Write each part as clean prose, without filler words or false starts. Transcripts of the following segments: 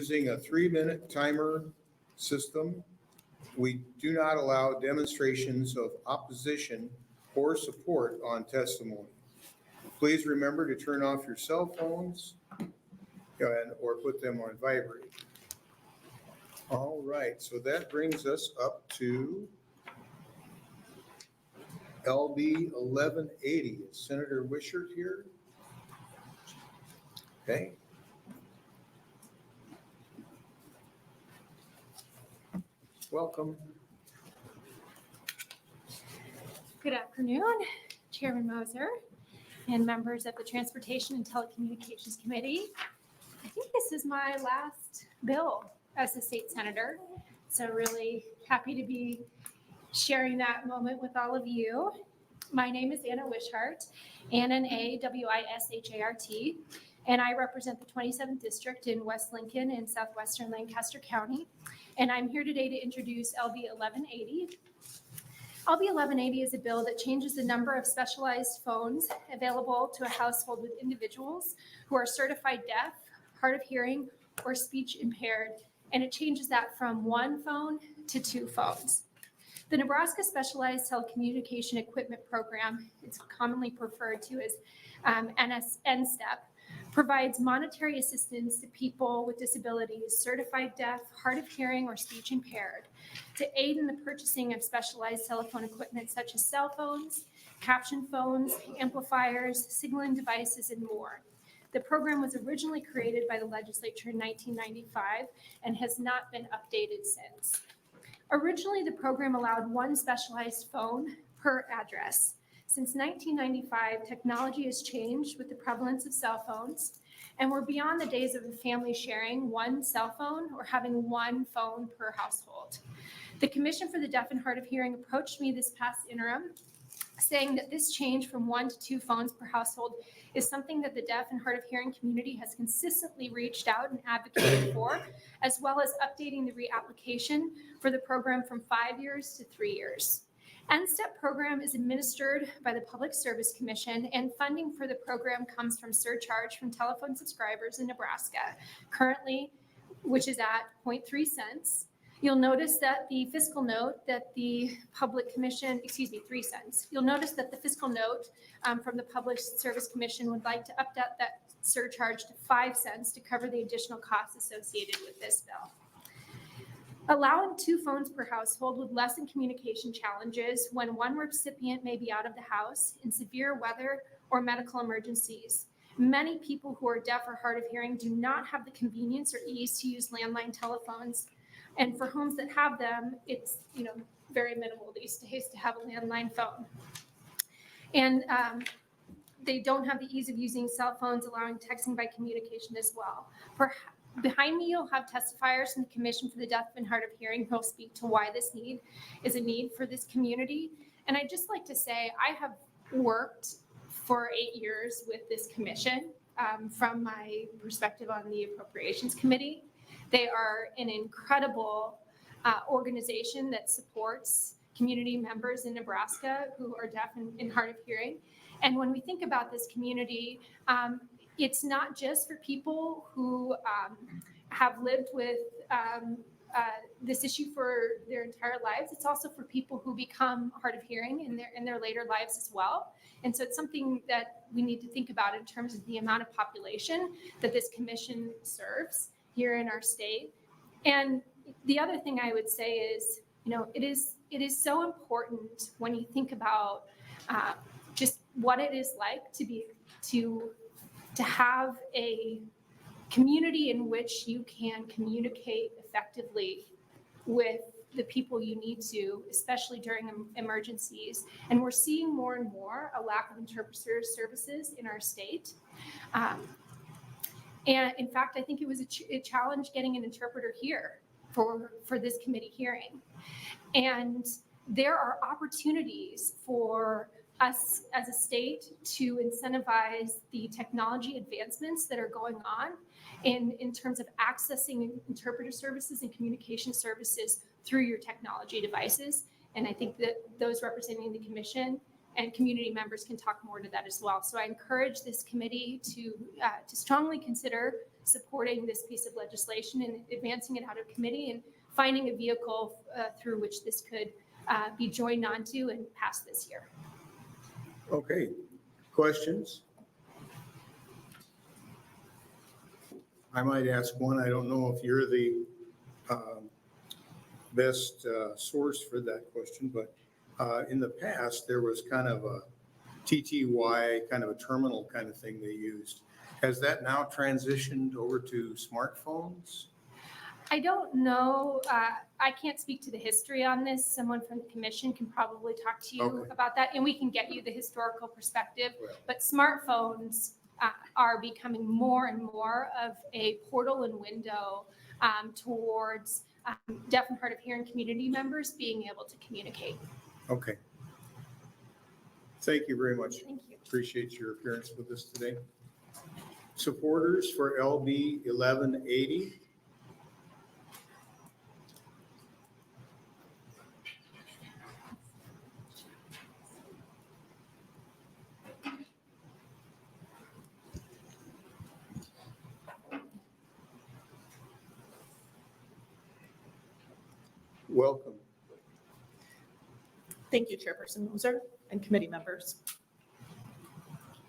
using a 3-minute timer system. We do not allow demonstrations of opposition or support on testimony. Please remember to turn off your cell phones or put them on vibrate. All right, so that brings us up to LB 1180. Is Senator Wishart here? Okay. Welcome. Good afternoon, Chairman Moser and members of the Transportation and Telecommunications Committee. I think this is my last bill as a state senator, so really happy to be sharing that moment with all of you. My name is Anna Wishart, Anna-Wishart, and I represent the 27th District in West Lincoln and Southwestern Lancaster County. And I'm here today to introduce LB 1180. LB 1180 is a bill that changes the number of specialized phones available to a household with individuals who are certified deaf, hard of hearing, or speech impaired, and it changes that from 1 phone to 2 phones. The Nebraska Specialized Telecommunication Equipment Program, it's commonly referred to as NSTEP, provides monetary assistance to people with disabilities, certified deaf, hard of hearing, or speech impaired, to aid in the purchasing of specialized telephone equipment such as cell phones, caption phones, amplifiers, signaling devices, and more. The program was originally created by the legislature in 1995 and has not been updated since. Originally, the program allowed 1 specialized phone per address. Since 1995, technology has changed with the prevalence of cell phones, and we're beyond the days of a family sharing 1 cell phone or having 1 phone per household. The Commission for the Deaf and Hard of Hearing approached me this past interim, saying that this change from 1 to 2 phones per household is something that the deaf and hard of hearing community has consistently reached out and advocated for, as well as updating the reapplication for the program from 5 years to 3 years. NSTEP program is administered by the Public Service Commission, and funding for the program comes from surcharge from telephone subscribers in Nebraska, currently, which is at 0.3 cents. You'll notice that the fiscal note that the Public Commission, 3 cents. You'll notice that the fiscal note from the Public Service Commission would like to update that surcharge to 5 cents to cover the additional costs associated with this bill. Allowing 2 phones per household would lessen communication challenges when 1 recipient may be out of the house in severe weather or medical emergencies. Many people who are deaf or hard of hearing do not have the convenience or ease to use landline telephones. And for homes that have them, it's very minimal these days to have a landline phone. And they don't have the ease of using cell phones, allowing texting by communication as well. Behind me, you'll have testifiers from the Commission for the Deaf and Hard of Hearing who will speak to why this need is a need for this community. And I'd just like to say I have worked for 8 years with this commission from my perspective on the Appropriations Committee. They are an incredible organization that supports community members in Nebraska who are deaf and hard of hearing. And when we think about this community, it's not just for people who have lived with this issue for their entire lives. It's also for people who become hard of hearing in their later lives as well. And so it's something that we need to think about in terms of the amount of population that this commission serves here in our state. And the other thing I would say is, it is so important when you think about just what it is like to have a community in which you can communicate effectively with the people you need to, especially during emergencies. And we're seeing more and more a lack of interpreter services in our state. And in fact, I think it was a challenge getting an interpreter here for this committee hearing. And there are opportunities for us as a state to incentivize the technology advancements that are going on in terms of accessing interpreter services and communication services through your technology devices. And I think that those representing the commission and community members can talk more to that as well. So I encourage this committee to strongly consider supporting this piece of legislation and advancing it out of committee and finding a vehicle through which this could be joined onto and passed this year. Okay, questions? I might ask one. I don't know if you're the best source for that question, but in the past, there was kind of a TTY, kind of a terminal kind of thing they used. Has that now transitioned over to smartphones? I don't know. I can't speak to the history on this. Someone from the commission can probably talk to you Okay. about that, and we can get you the historical perspective. Well. But smartphones are becoming more and more of a portal and window towards deaf and hard of hearing community members being able to communicate. Okay. Thank you very much. Thank you. Appreciate your appearance with us today. Supporters for LB 1180. Welcome. Thank you, Chairperson Moser and committee members.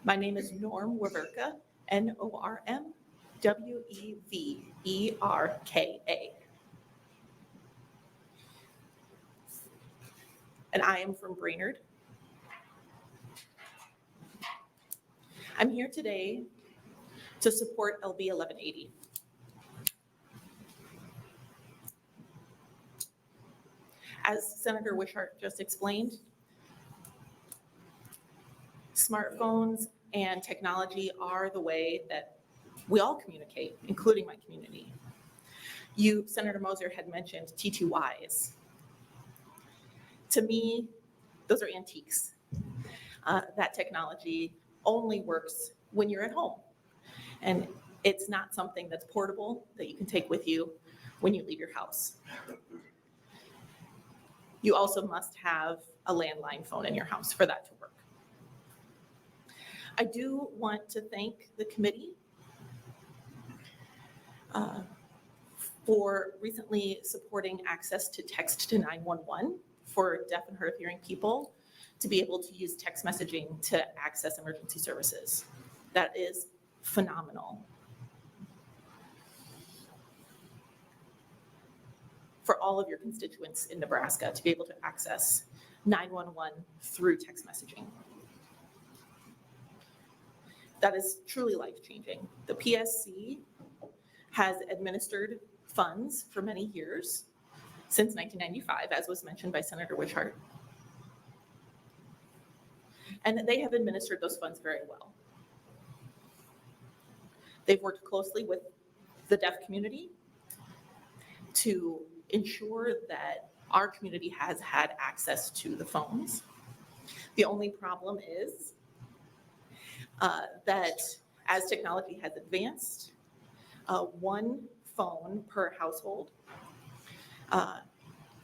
My name is Norm Weverka, N-O-R-M-W-E-V-E-R-K-A. And I am from Brainerd. I'm here today to support LB 1180. As Senator Wishart just explained, smartphones and technology are the way that we all communicate, including my community. You, Senator Moser, had mentioned T2Ys. To me, those are antiques. That technology only works when you're at home. And it's not something that's portable that you can take with you when you leave your house. You also must have a landline phone in your house for that to work. I do want to thank the committee for recently supporting access to text to 911 for deaf and hard of hearing people to be able to use text messaging to access emergency services. That is phenomenal. For all of your constituents in Nebraska to be able to access 911 through text messaging. That is truly life-changing. The PSC has administered funds for many years, since 1995, as was mentioned by Senator Wishart. And they have administered those funds very well. They've worked closely with the deaf community to ensure that our community has had access to the phones. The only problem is that as technology has advanced, one phone per household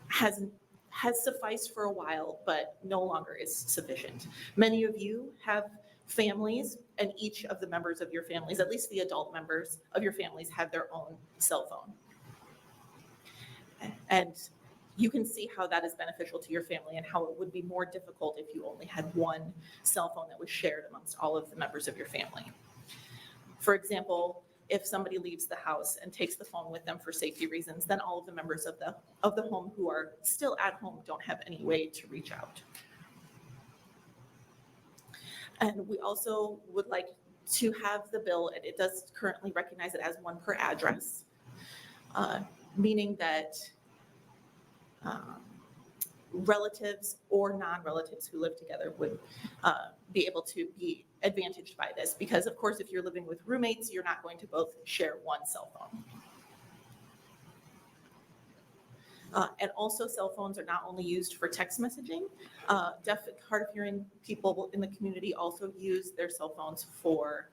has sufficed for a while, but no longer is sufficient. Many of you have families, and each of the members of your families, at least the adult members of your families, have their own cell phone. And you can see how that is beneficial to your family and how it would be more difficult if you only had one cell phone that was shared amongst all of the members of your family. For example, if somebody leaves the house and takes the phone with them for safety reasons, then all of the members of the home who are still at home don't have any way to reach out. And we also would like to have the bill, it does currently recognize it as one per address, meaning that relatives or non-relatives who live together would be able to be advantaged by this, because of course, if you're living with roommates, you're not going to both share one cell phone. And also, cell phones are not only used for text messaging. Deaf and hard of hearing people in the community also use their cell phones for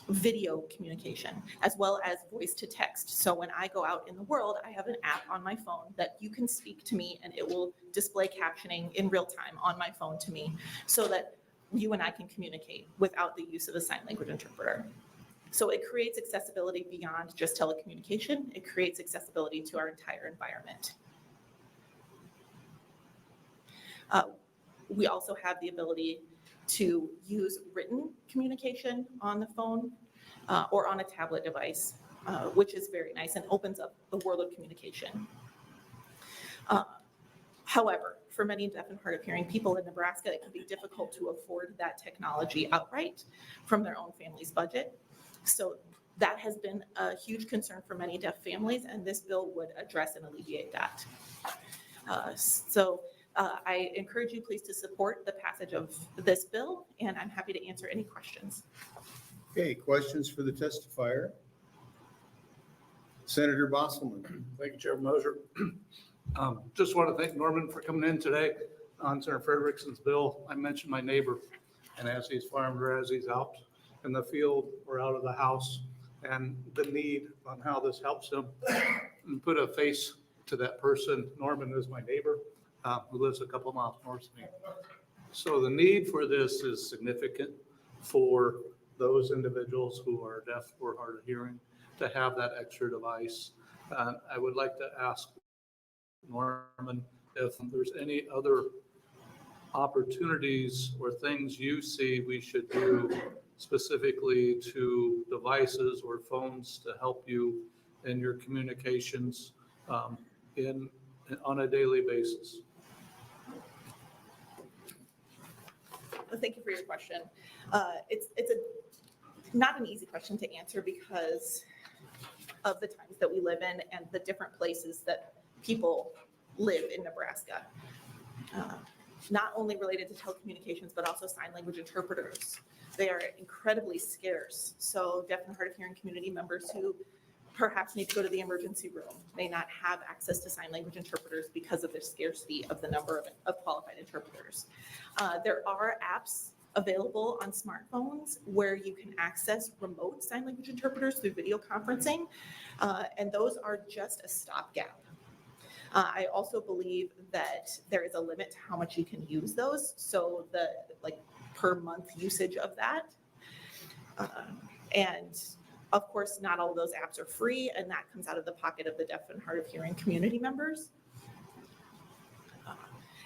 video communication, as well as voice to text. So when I go out in the world, I have an app on my phone that you can speak to me and it will display captioning in real time on my phone to me so that you and I can communicate without the use of a sign language interpreter. So it creates accessibility beyond just telecommunication. It creates accessibility to our entire environment. We also have the ability to use written communication on the phone or on a tablet device, which is very nice and opens up the world of communication. However, for many deaf and hard of hearing people in Nebraska, it can be difficult to afford that technology outright from their own family's budget. So that has been a huge concern for many deaf families, and this bill would address and alleviate that. I encourage you please to support the passage of this bill, and I'm happy to answer any questions. Okay, questions for the testifier? Senator Bosselman. Thank you, Chairman Moser. Just want to thank Norman for coming in today on Senator Frederickson's bill. I mentioned my neighbor, and as he's farmed or as he's out in the field or out of the house, and the need on how this helps him, and put a face to that person. Norman is my neighbor who lives a couple miles north of me. So the need for this is significant for those individuals who are deaf or hard of hearing to have that extra device. I would like to ask Norman if there's any other opportunities or things you see we should do specifically to devices or phones to help you in your communications on a daily basis. Well, thank you for your question. It's not an easy question to answer because of the times that we live in and the different places that people live in Nebraska. Not only related to telecommunications, but also sign language interpreters. They are incredibly scarce. So deaf and hard of hearing community members who perhaps need to go to the emergency room may not have access to sign language interpreters because of the scarcity of the number of qualified interpreters. There are apps available on smartphones where you can access remote sign language interpreters through video conferencing, and those are just a stopgap. I also believe that there is a limit to how much you can use those, so the per month usage of that. And of course, not all of those apps are free, and that comes out of the pocket of the deaf and hard of hearing community members.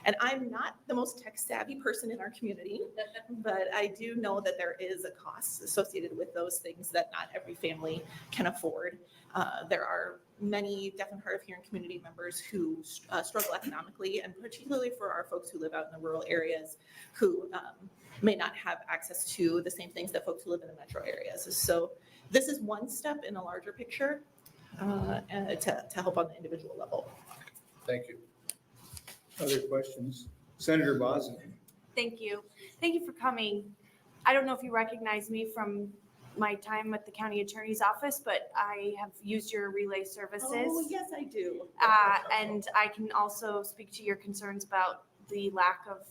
And I'm not the most tech savvy person in our community, but I do know that there is a cost associated with those things that not every family can afford. There are many deaf and hard of hearing community members who struggle economically, and particularly for our folks who live out in the rural areas who may not have access to the same things that folks who live in the metro areas. So this is one step in a larger picture to help on the individual level. Thank you. Other questions? Senator Bosselman. Thank you. Thank you for coming. I don't know if you recognize me from my time at the county attorney's office, but I have used your relay services. Oh, yes, I do. And I can also speak to your concerns about the lack of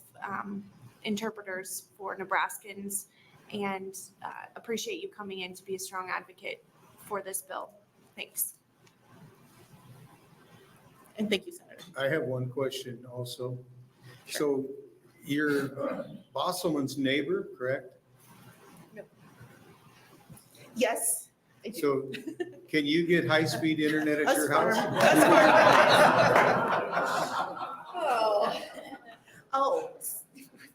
interpreters for Nebraskans, and appreciate you coming in to be a strong advocate for this bill. Thanks. And thank you, Senator. I have one question also. So you're Bosselman's neighbor, correct? Yes. I do. So can you get high-speed internet at your house? Oh,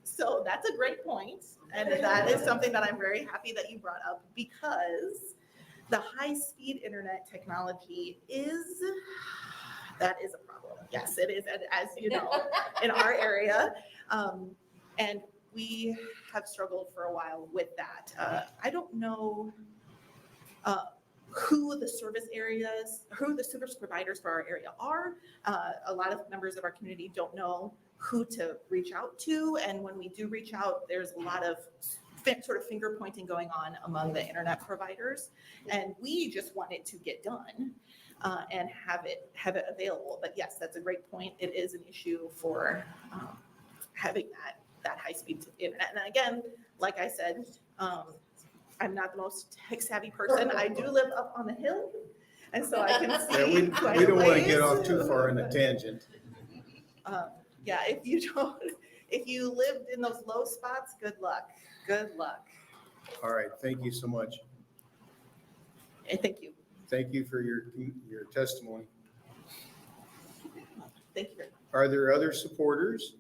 so that's a great point. And that is something that I'm very happy that you brought up, because the high-speed internet technology is a problem. Yes, it is, as you know, in our area. And we have struggled for a while with that. I don't know who the service providers for our area are. A lot of members of our community don't know who to reach out to. And when we do reach out, there's a lot of sort of finger pointing going on among the internet providers. And we just want it to get done and have it available. But yes, that's a great point. It is an issue for having that high-speed internet. And again, like I said, I'm not the most tech-savvy person. I do live up on the hill, and so I can see. Yeah, we don't want to get off too far in a tangent. Yeah, if you lived in those low spots, good luck. Good luck. All right, thank you so much. And thank you. Thank you for your testimony. Thank you very much. Are there other supporters?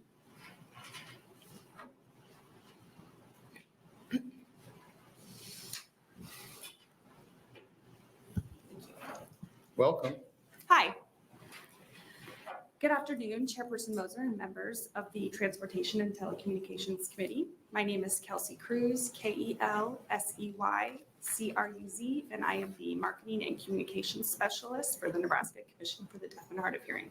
Welcome. Hi. Good afternoon, Chairperson Moser and members of the Transportation and Telecommunications Committee. My name is Kelsey Cruz, K-E-L-S-E-Y-C-R-U-Z, and I am the Marketing and Communications Specialist for the Nebraska Commission for the Deaf and Hard of Hearing.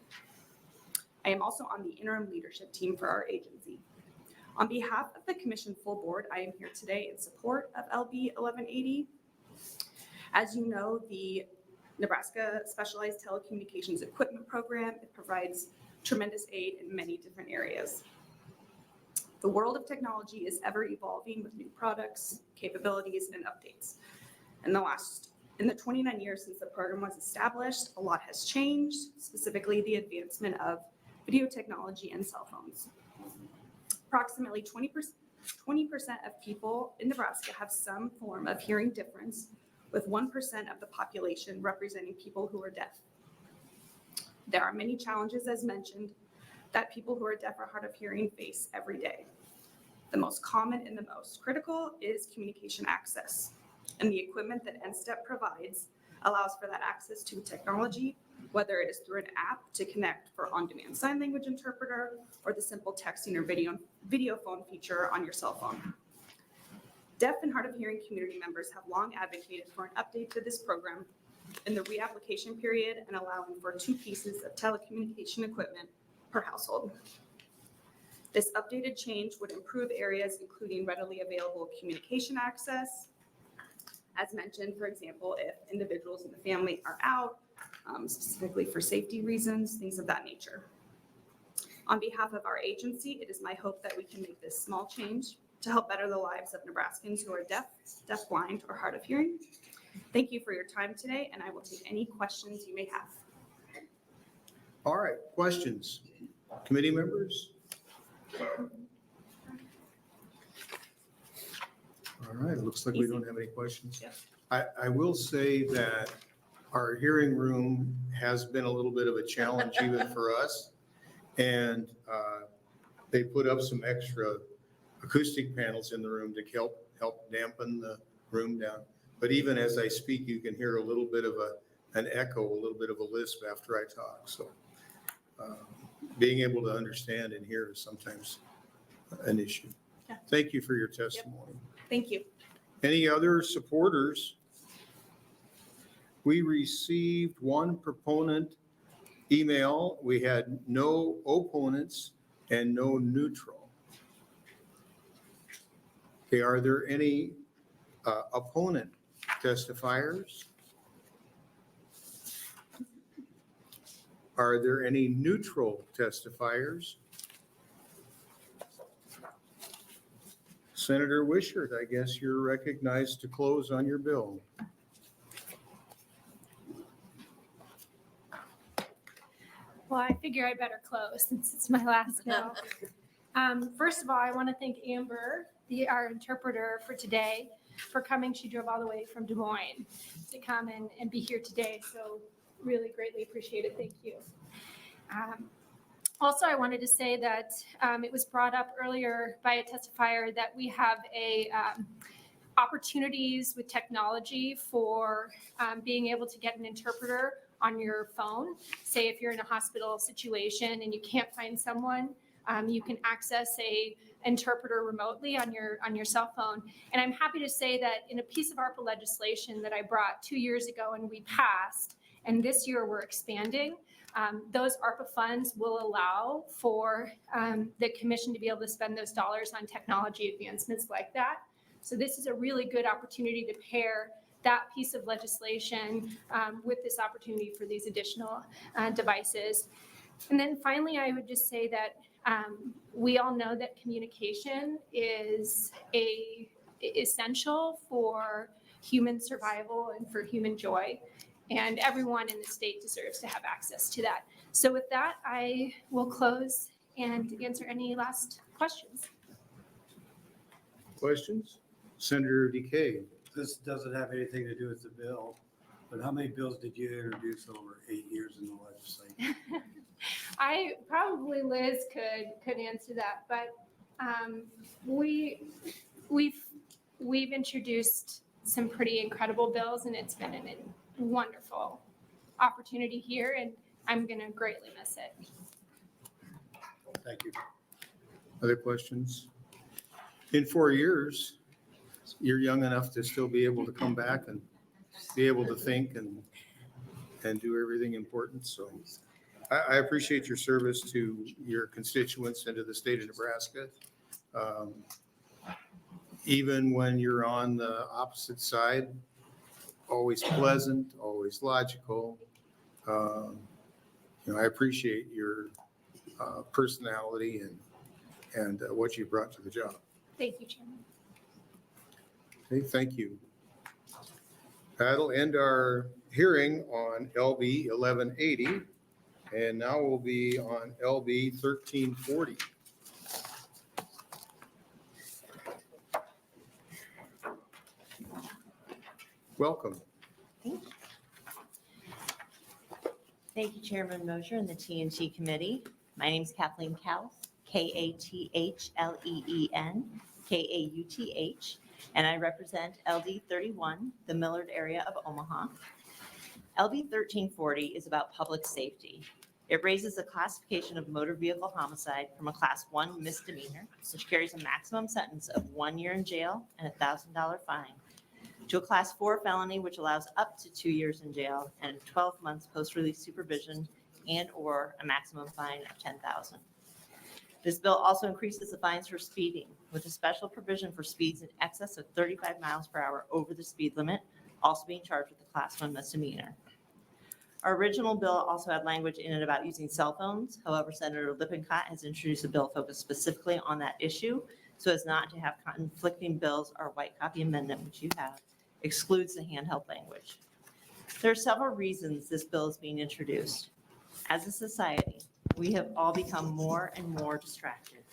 I am also on the interim leadership team for our agency. On behalf of the Commission full board, I am here today in support of LB 1180. As you know, the Nebraska Specialized Telecommunications Equipment Program, it provides tremendous aid in many different areas. The world of technology is ever evolving with new products, capabilities, and updates. In the 29 years since the program was established, a lot has changed, specifically the advancement of video technology and cell phones. Approximately 20% of people in Nebraska have some form of hearing difference, with 1% of the population representing people who are deaf. There are many challenges, as mentioned, that people who are deaf or hard of hearing face every day. The most common and the most critical is communication access. And the equipment that NSTEP provides allows for that access to technology, whether it is through an app to connect for on-demand sign language interpreter or the simple texting or video phone feature on your cell phone. Deaf and hard of hearing community members have long advocated for an update to this program in the reapplication period and allowing for 2 pieces of telecommunication equipment per household. This updated change would improve areas including readily available communication access. As mentioned, for example, if individuals in the family are out, specifically for safety reasons, things of that nature. On behalf of our agency, it is my hope that we can make this small change to help better the lives of Nebraskans who are deaf, blind, or hard of hearing. Thank you for your time today, and I will take any questions you may have. All right, questions? Committee members? All right, it looks like we don't have any questions. Yep. I will say that our hearing room has been a little bit of a challenge even for us. And they put up some extra acoustic panels in the room to help dampen the room down. But even as I speak, you can hear a little bit of an echo, a little bit of a lisp after I talk. So being able to understand and hear is sometimes an issue. Yeah. Thank you for your testimony. Thank you. Any other supporters? We received 1 proponent email. We had no opponents and no neutral. Okay, are there any opponent testifiers? Are there any neutral testifiers? Senator Wishart, I guess you're recognized to close on your bill. Well, I figure I better close since it's my last bill. First of all, I want to thank Amber, our interpreter for today, for coming. She drove all the way from Des Moines to come and be here today. So really greatly appreciate it. Thank you. Also, I wanted to say that it was brought up earlier by a testifier that we have opportunities with technology for being able to get an interpreter on your phone. Say if you're in a hospital situation and you can't find someone, you can access a interpreter remotely on your cell phone. And I'm happy to say that in a piece of ARPA legislation that I brought 2 years ago and we passed, and this year we're expanding, those ARPA funds will allow for the commission to be able to spend those dollars on technology advancements like that. So this is a really good opportunity to pair that piece of legislation with this opportunity for these additional devices. And then finally, I would just say that we all know that communication is essential for human survival and for human joy. And everyone in the state deserves to have access to that. So with that, I will close and answer any last questions. Questions? Senator DeKay. This doesn't have anything to do with the bill. But how many bills did you introduce over 8 years in the legislature? Liz could answer that, but we've introduced some pretty incredible bills, and it's been a wonderful opportunity here, and I'm going to greatly miss it. Thank you. Other questions? In 4 years, you're young enough to still be able to come back and be able to think and do everything important. So I appreciate your service to your constituents and to the state of Nebraska. Even when you're on the opposite side, always pleasant, always logical. I appreciate your personality and what you brought to the job. Thank you, Chairman. Okay, thank you. That'll end our hearing on LB 1180, and now we'll be on LB 1340. Welcome. Thank you, Chairman Mosher and the TNT Committee. My name is Kathleen Kauth, Kathleen, Kauth, and I represent LD 31, the Millard area of Omaha. LB 1340 is about public safety. It raises the classification of motor vehicle homicide from a Class 1 misdemeanor, which carries a maximum sentence of 1 year in jail and a $1,000 fine, to a Class 4 felony, which allows up to 2 years in jail and 12 months post-release supervision and/or a maximum fine of $10,000. This bill also increases the fines for speeding, with a special provision for speeds in excess of 35 miles per hour over the speed limit, also being charged with a Class 1 misdemeanor. Our original bill also had language in it about using cell phones. However, Senator Lippincott has introduced a bill focused specifically on that issue, so as not to have conflicting bills. Our white copy amendment, which you have, excludes the handheld language. There are several reasons this bill is being introduced. As a society, we have all become more and more distracted.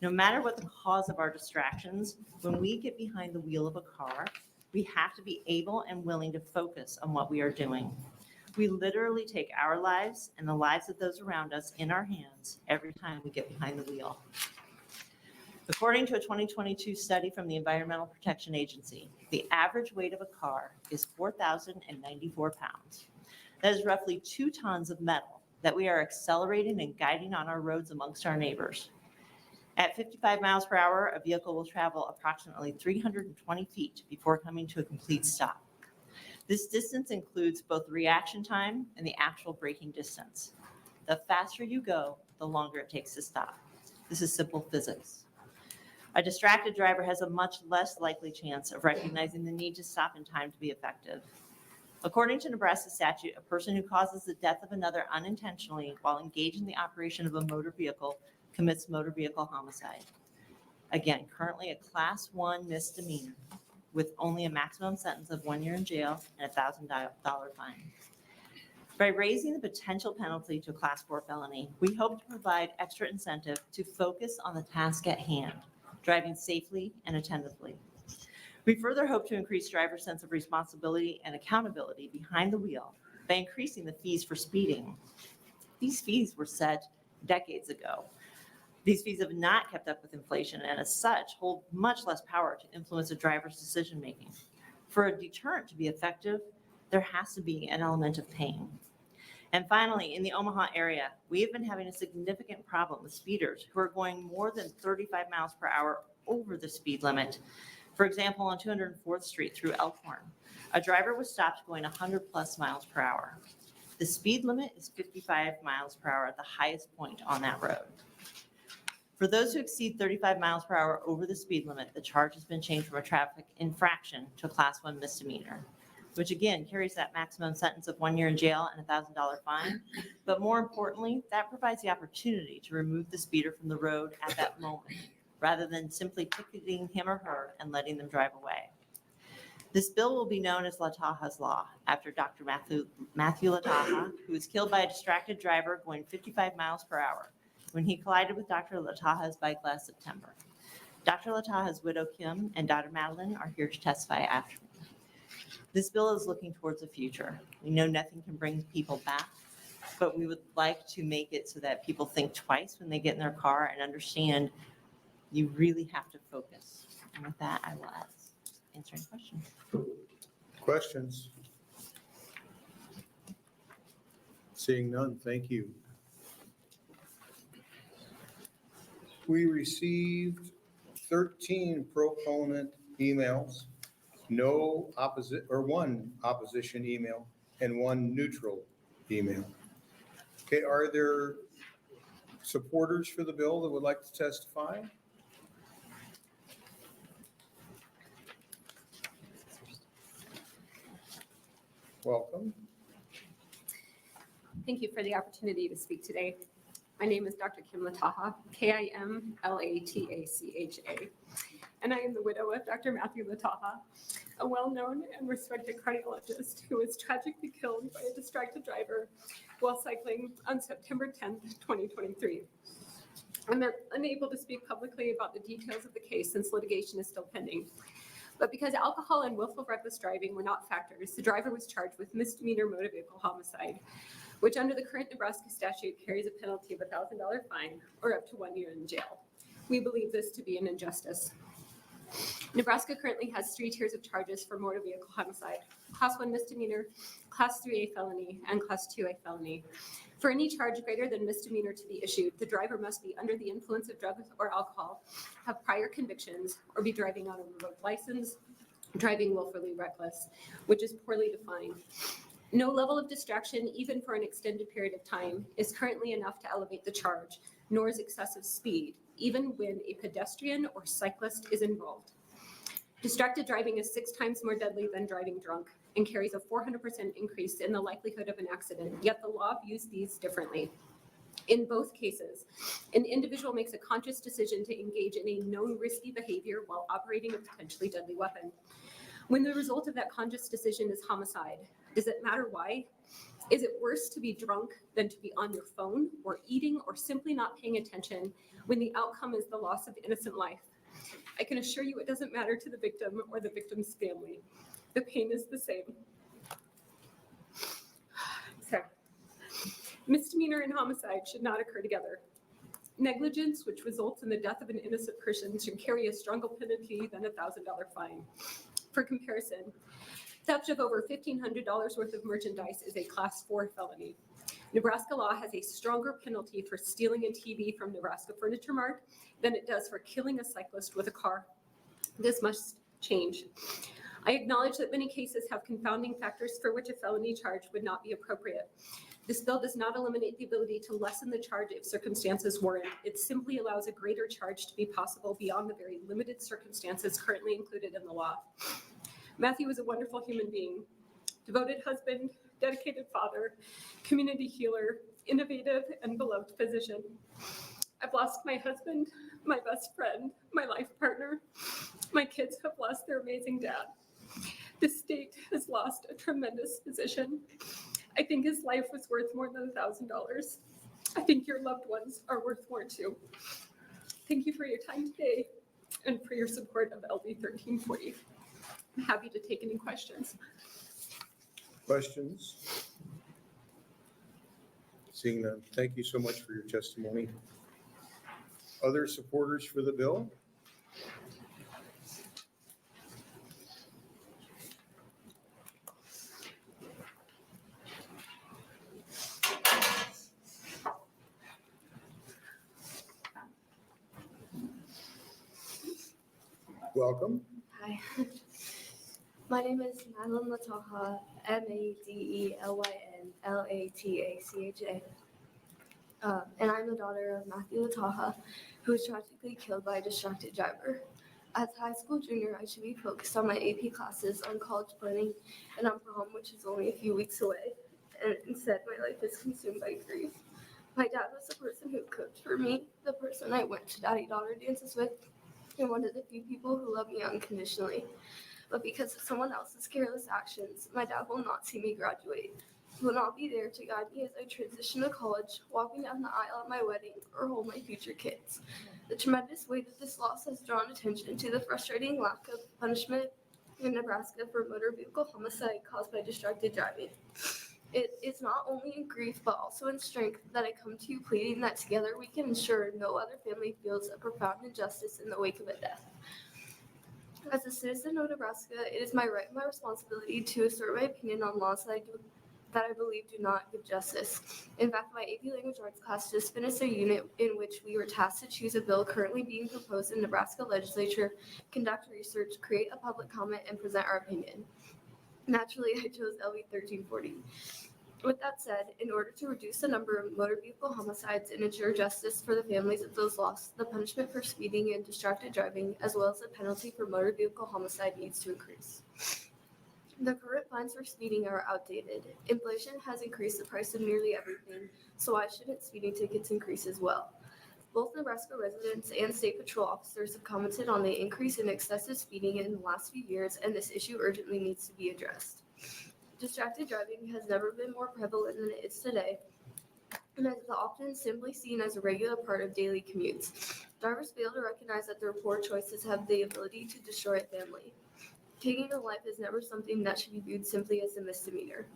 No matter what the cause of our distractions, when we get behind the wheel of a car, we have to be able and willing to focus on what we are doing. We literally take our lives and the lives of those around us in our hands every time we get behind the wheel. According to a 2022 study from the Environmental Protection Agency, the average weight of a car is 4,094 pounds. That is roughly 2 tons of metal that we are accelerating and guiding on our roads amongst our neighbors. At 55 miles per hour, a vehicle will travel approximately 320 feet before coming to a complete stop. This distance includes both reaction time and the actual braking distance. The faster you go, the longer it takes to stop. This is simple physics. A distracted driver has a much less likely chance of recognizing the need to stop in time to be effective. According to Nebraska statute, a person who causes the death of another unintentionally while engaged in the operation of a motor vehicle commits motor vehicle homicide. Again, currently a Class 1 misdemeanor with only a maximum sentence of 1 year in jail and a $1,000 fine. By raising the potential penalty to a Class 4 felony, we hope to provide extra incentive to focus on the task at hand, driving safely and attentively. We further hope to increase drivers' sense of responsibility and accountability behind the wheel by increasing the fees for speeding. These fees were set decades ago. These fees have not kept up with inflation and as such hold much less power to influence a driver's decision-making. For a deterrent to be effective, there has to be an element of pain. And finally, in the Omaha area, we have been having a significant problem with speeders who are going more than 35 miles per hour over the speed limit. For example, on 204th Street through Elkhorn, a driver was stopped going 100 plus miles per hour. The speed limit is 55 miles per hour at the highest point on that road. For those who exceed 35 miles per hour over the speed limit, the charge has been changed from a traffic infraction to a Class 1 misdemeanor, which again carries that maximum sentence of 1 year in jail and a $1,000 fine. But more importantly, that provides the opportunity to remove the speeder from the road at that moment, rather than simply ticketing him or her and letting them drive away. This bill will be known as Lataha's Law, after Dr. Matthew Lataha, who was killed by a distracted driver going 55 miles per hour when he collided with Dr. Lataha's bike last September. Dr. Lataha's widow, Kim, and daughter, Madeline, are here to testify after me. This bill is looking towards the future. We know nothing can bring people back, but we would like to make it so that people think twice when they get in their car and understand you really have to focus. And with that, I will answer any questions. Questions? Seeing none, thank you. We received 13 proponent emails, no opposite, or one opposition email, and one neutral email. Okay, are there supporters for the bill that would like to testify? Welcome. Thank you for the opportunity to speak today. My name is Dr. Kim Lataha, Kimlatacha, and I am the widow of Dr. Matthew Lataha, a well-known and respected cardiologist who was tragically killed by a distracted driver while cycling on September 10th, 2023. I'm unable to speak publicly about the details of the case since litigation is still pending. But because alcohol and willful reckless driving were not factors, the driver was charged with misdemeanor motor vehicle homicide, which under the current Nebraska statute carries a penalty of a $1,000 fine or up to 1 year in jail. We believe this to be an injustice. Nebraska currently has 3 tiers of charges for motor vehicle homicide: Class 1 misdemeanor, Class 3A felony, and Class 2A felony. For any charge greater than misdemeanor to be issued, the driver must be under the influence of drugs or alcohol, have prior convictions, or be driving on a revoked license, driving willfully reckless, which is poorly defined. No level of distraction, even for an extended period of time, is currently enough to elevate the charge, nor is excessive speed, even when a pedestrian or cyclist is involved. Distracted driving is 6 times more deadly than driving drunk and carries a 400% increase in the likelihood of an accident, yet the law views these differently. In both cases, an individual makes a conscious decision to engage in a known risky behavior while operating a potentially deadly weapon. When the result of that conscious decision is homicide, does it matter why? Is it worse to be drunk than to be on your phone or eating or simply not paying attention when the outcome is the loss of innocent life? I can assure you it doesn't matter to the victim or the victim's family. The pain is the same. So, misdemeanor and homicide should not occur together. Negligence, which results in the death of an innocent person, should carry a stronger penalty than a $1,000 fine. For comparison, theft of over $1,500 worth of merchandise is a Class 4 felony. Nebraska law has a stronger penalty for stealing a TV from Nebraska Furniture Mart than it does for killing a cyclist with a car. This must change. I acknowledge that many cases have confounding factors for which a felony charge would not be appropriate. This bill does not eliminate the ability to lessen the charge if circumstances warrant. It simply allows a greater charge to be possible beyond the very limited circumstances currently included in the law. Matthew was a wonderful human being, devoted husband, dedicated father, community healer, innovative and beloved physician. I've lost my husband, my best friend, my life partner. My kids have lost their amazing dad. The state has lost a tremendous physician. I think his life was worth more than $1,000. I think your loved ones are worth more too. Thank you for your time today and for your support of LD 1340. I'm happy to take any questions. Questions? Seeing none, thank you so much for your testimony. Other supporters for the bill? Welcome. Hi. My name is Madeline Lataha, MadelynLatacha. And I'm the daughter of Matthew Lataha, who was tragically killed by a distracted driver. As a high school junior, I should be focused on my AP classes, on college planning, and on prom, which is only a few weeks away. And instead, my life is consumed by grief. My dad was the person who cooked for me, the person I went to daddy-daughter dances with, and one of the few people who love me unconditionally. But because of someone else's careless actions, my dad will not see me graduate. He will not be there to guide me as I transition to college, walk me down the aisle at my wedding, or hold my future kids. The tremendous weight of this loss has drawn attention to the frustrating lack of punishment in Nebraska for motor vehicle homicide caused by distracted driving. It is not only in grief but also in strength that I come to you pleading that together we can ensure no other family feels a profound injustice in the wake of a death. As a citizen of Nebraska, it is my right and my responsibility to assert my opinion on laws that I believe do not give justice. In fact, my AP Language Arts class just finished a unit in which we were tasked to choose a bill currently being proposed in Nebraska Legislature, conduct research, create a public comment, and present our opinion. Naturally, I chose LB 1340. With that said, in order to reduce the number of motor vehicle homicides and ensure justice for the families of those lost, the punishment for speeding and distracted driving, as well as the penalty for motor vehicle homicide, needs to increase. The current fines for speeding are outdated. Inflation has increased the price of nearly everything, so why shouldn't speeding tickets increase as well? Both Nebraska residents and state patrol officers have commented on the increase in excessive speeding in the last few years, and this issue urgently needs to be addressed. Distracted driving has never been more prevalent than it is today, and is often simply seen as a regular part of daily commutes. Drivers fail to recognize that their poor choices have the ability to destroy a family. Taking a life is never something that should be viewed simply as a misdemeanor.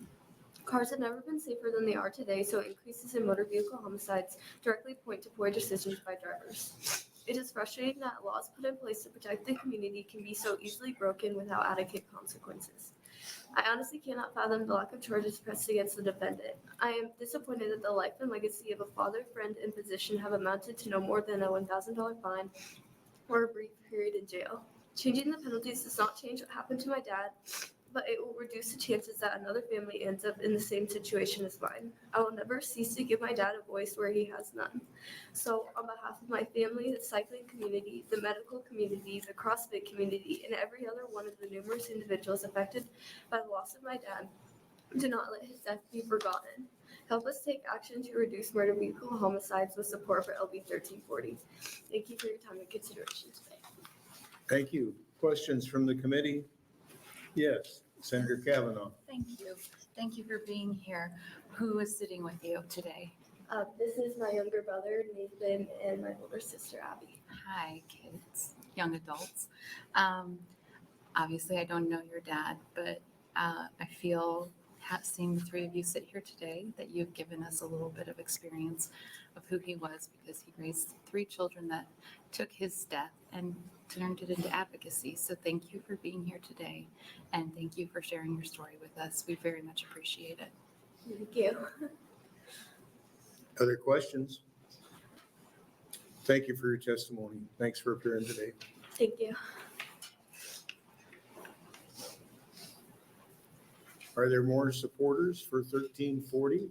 Cars have never been safer than they are today, so increases in motor vehicle homicides directly point to poor decisions by drivers. It is frustrating that laws put in place to protect the community can be so easily broken without adequate consequences. I honestly cannot fathom the lack of charges pressed against the defendant. I am disappointed that the life and legacy of a father, friend, and physician have amounted to no more than a $1,000 fine or a brief period in jail. Changing the penalties does not change what happened to my dad, but it will reduce the chances that another family ends up in the same situation as mine. I will never cease to give my dad a voice where he has none. So on behalf of my family, the cycling community, the medical community, the CrossFit community, and every other one of the numerous individuals affected by the loss of my dad, do not let his death be forgotten. Help us take action to reduce motor vehicle homicides with support for LB 1340. Thank you for your time and consideration today. Thank you. Questions from the committee? Yes, Senator Kavanaugh. Thank you. Thank you for being here. Who is sitting with you today? This is my younger brother, Nathan, and my older sister, Abby. Hi, kids, young adults. Obviously, I don't know your dad, but I feel, seeing the three of you sit here today, that you've given us a little bit of experience of who he was, because he raised 3 children that took his death and turned it into advocacy. So thank you for being here today, and thank you for sharing your story with us. We very much appreciate it. Thank you. Other questions? Thank you for your testimony. Thanks for appearing today. Thank you. Are there more supporters for 1340?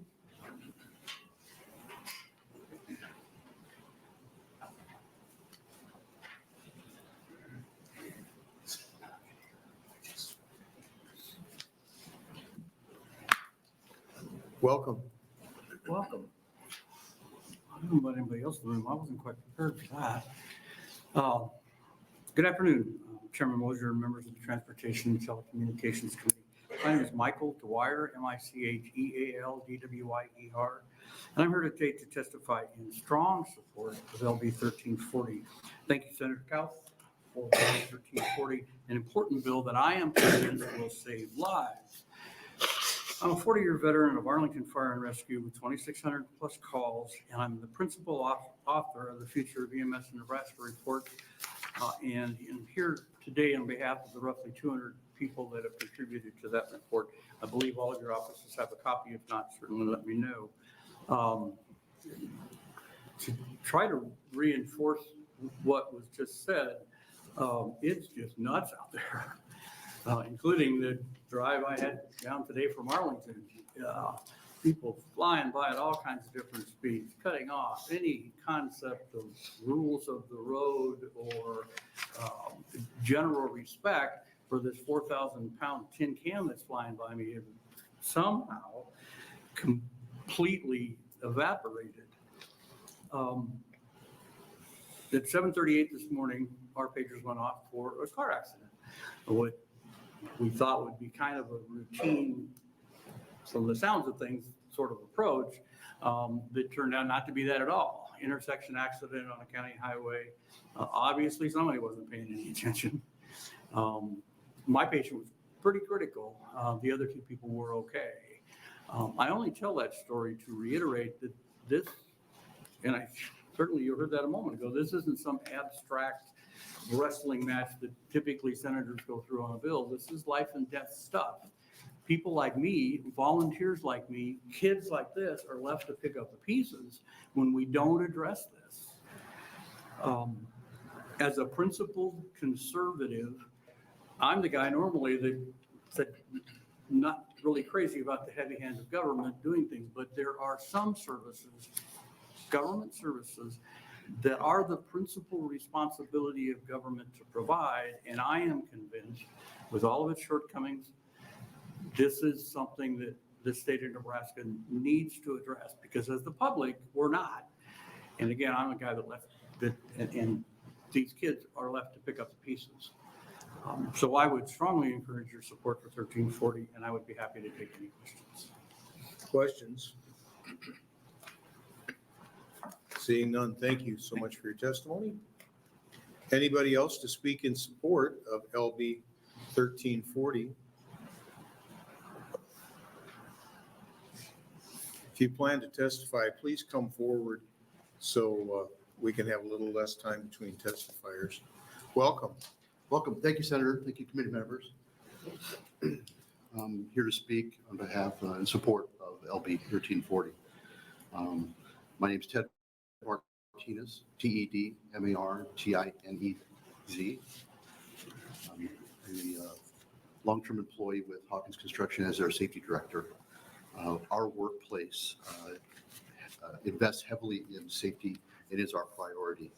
Welcome. Welcome. I don't know about anybody else in the room. I wasn't quite prepared for that. Good afternoon, Chairman Mosier, members of the Transportation and Telecommunications Committee. My name is Michael Dwyer, Michael-Dwyer, and I'm here today to testify in strong support of LB 1340. Thank you, Senator Kauth, for LB 1340, an important bill that I am convinced will save lives. I'm a 40-year veteran of Arlington Fire and Rescue with 2,600 plus calls, and I'm the principal author of the Future of EMS in Nebraska report. And I'm here today on behalf of the roughly 200 people that have contributed to that report. I believe all of your offices have a copy. If not, certainly let me know. To try to reinforce what was just said, it's just nuts out there. Including the drive I had down today from Arlington. People flying by at all kinds of different speeds, cutting off any concept of rules of the road or general respect for this 4,000-pound tin can that's flying by me, somehow completely evaporated. At 7:38 this morning, our pagers went off for a car accident. What we thought would be kind of a routine, from the sounds of things, sort of approach, that turned out not to be that at all. Intersection accident on a county highway. Obviously, somebody wasn't paying any attention. my patient was pretty critical. The other two people were okay. I only tell that story to reiterate that this, and I certainly you heard that a moment ago, this isn't some abstract wrestling match that typically senators go through on a bill. This is life and death stuff. People like me, volunteers like me, kids like this are left to pick up the pieces when we don't address this. As a principled conservative, I'm the guy normally that said, not really crazy about the heavy hands of government doing things, but there are some services, government services, that are the principal responsibility of government to provide. And I am convinced, with all of its shortcomings, this is something that the state of Nebraska needs to address, because as the public, we're not. And again, I'm a guy that left, and these kids are left to pick up the pieces. So I would strongly encourage your support for 1340, and I would be happy to take any questions. Questions? Seeing none, thank you so much for your testimony. Anybody else to speak in support of LB 1340? If you plan to testify, please come forward so we can have a little less time between testifiers. Welcome. Welcome. Thank you, Senator. Thank you, committee members. I'm here to speak on behalf and support of LB 1340. My name is Ted Martinez, TEDMARTINEZ. I'm a long-term employee with Hawkins Construction as their safety director. Our workplace invests heavily in safety. It is our priority.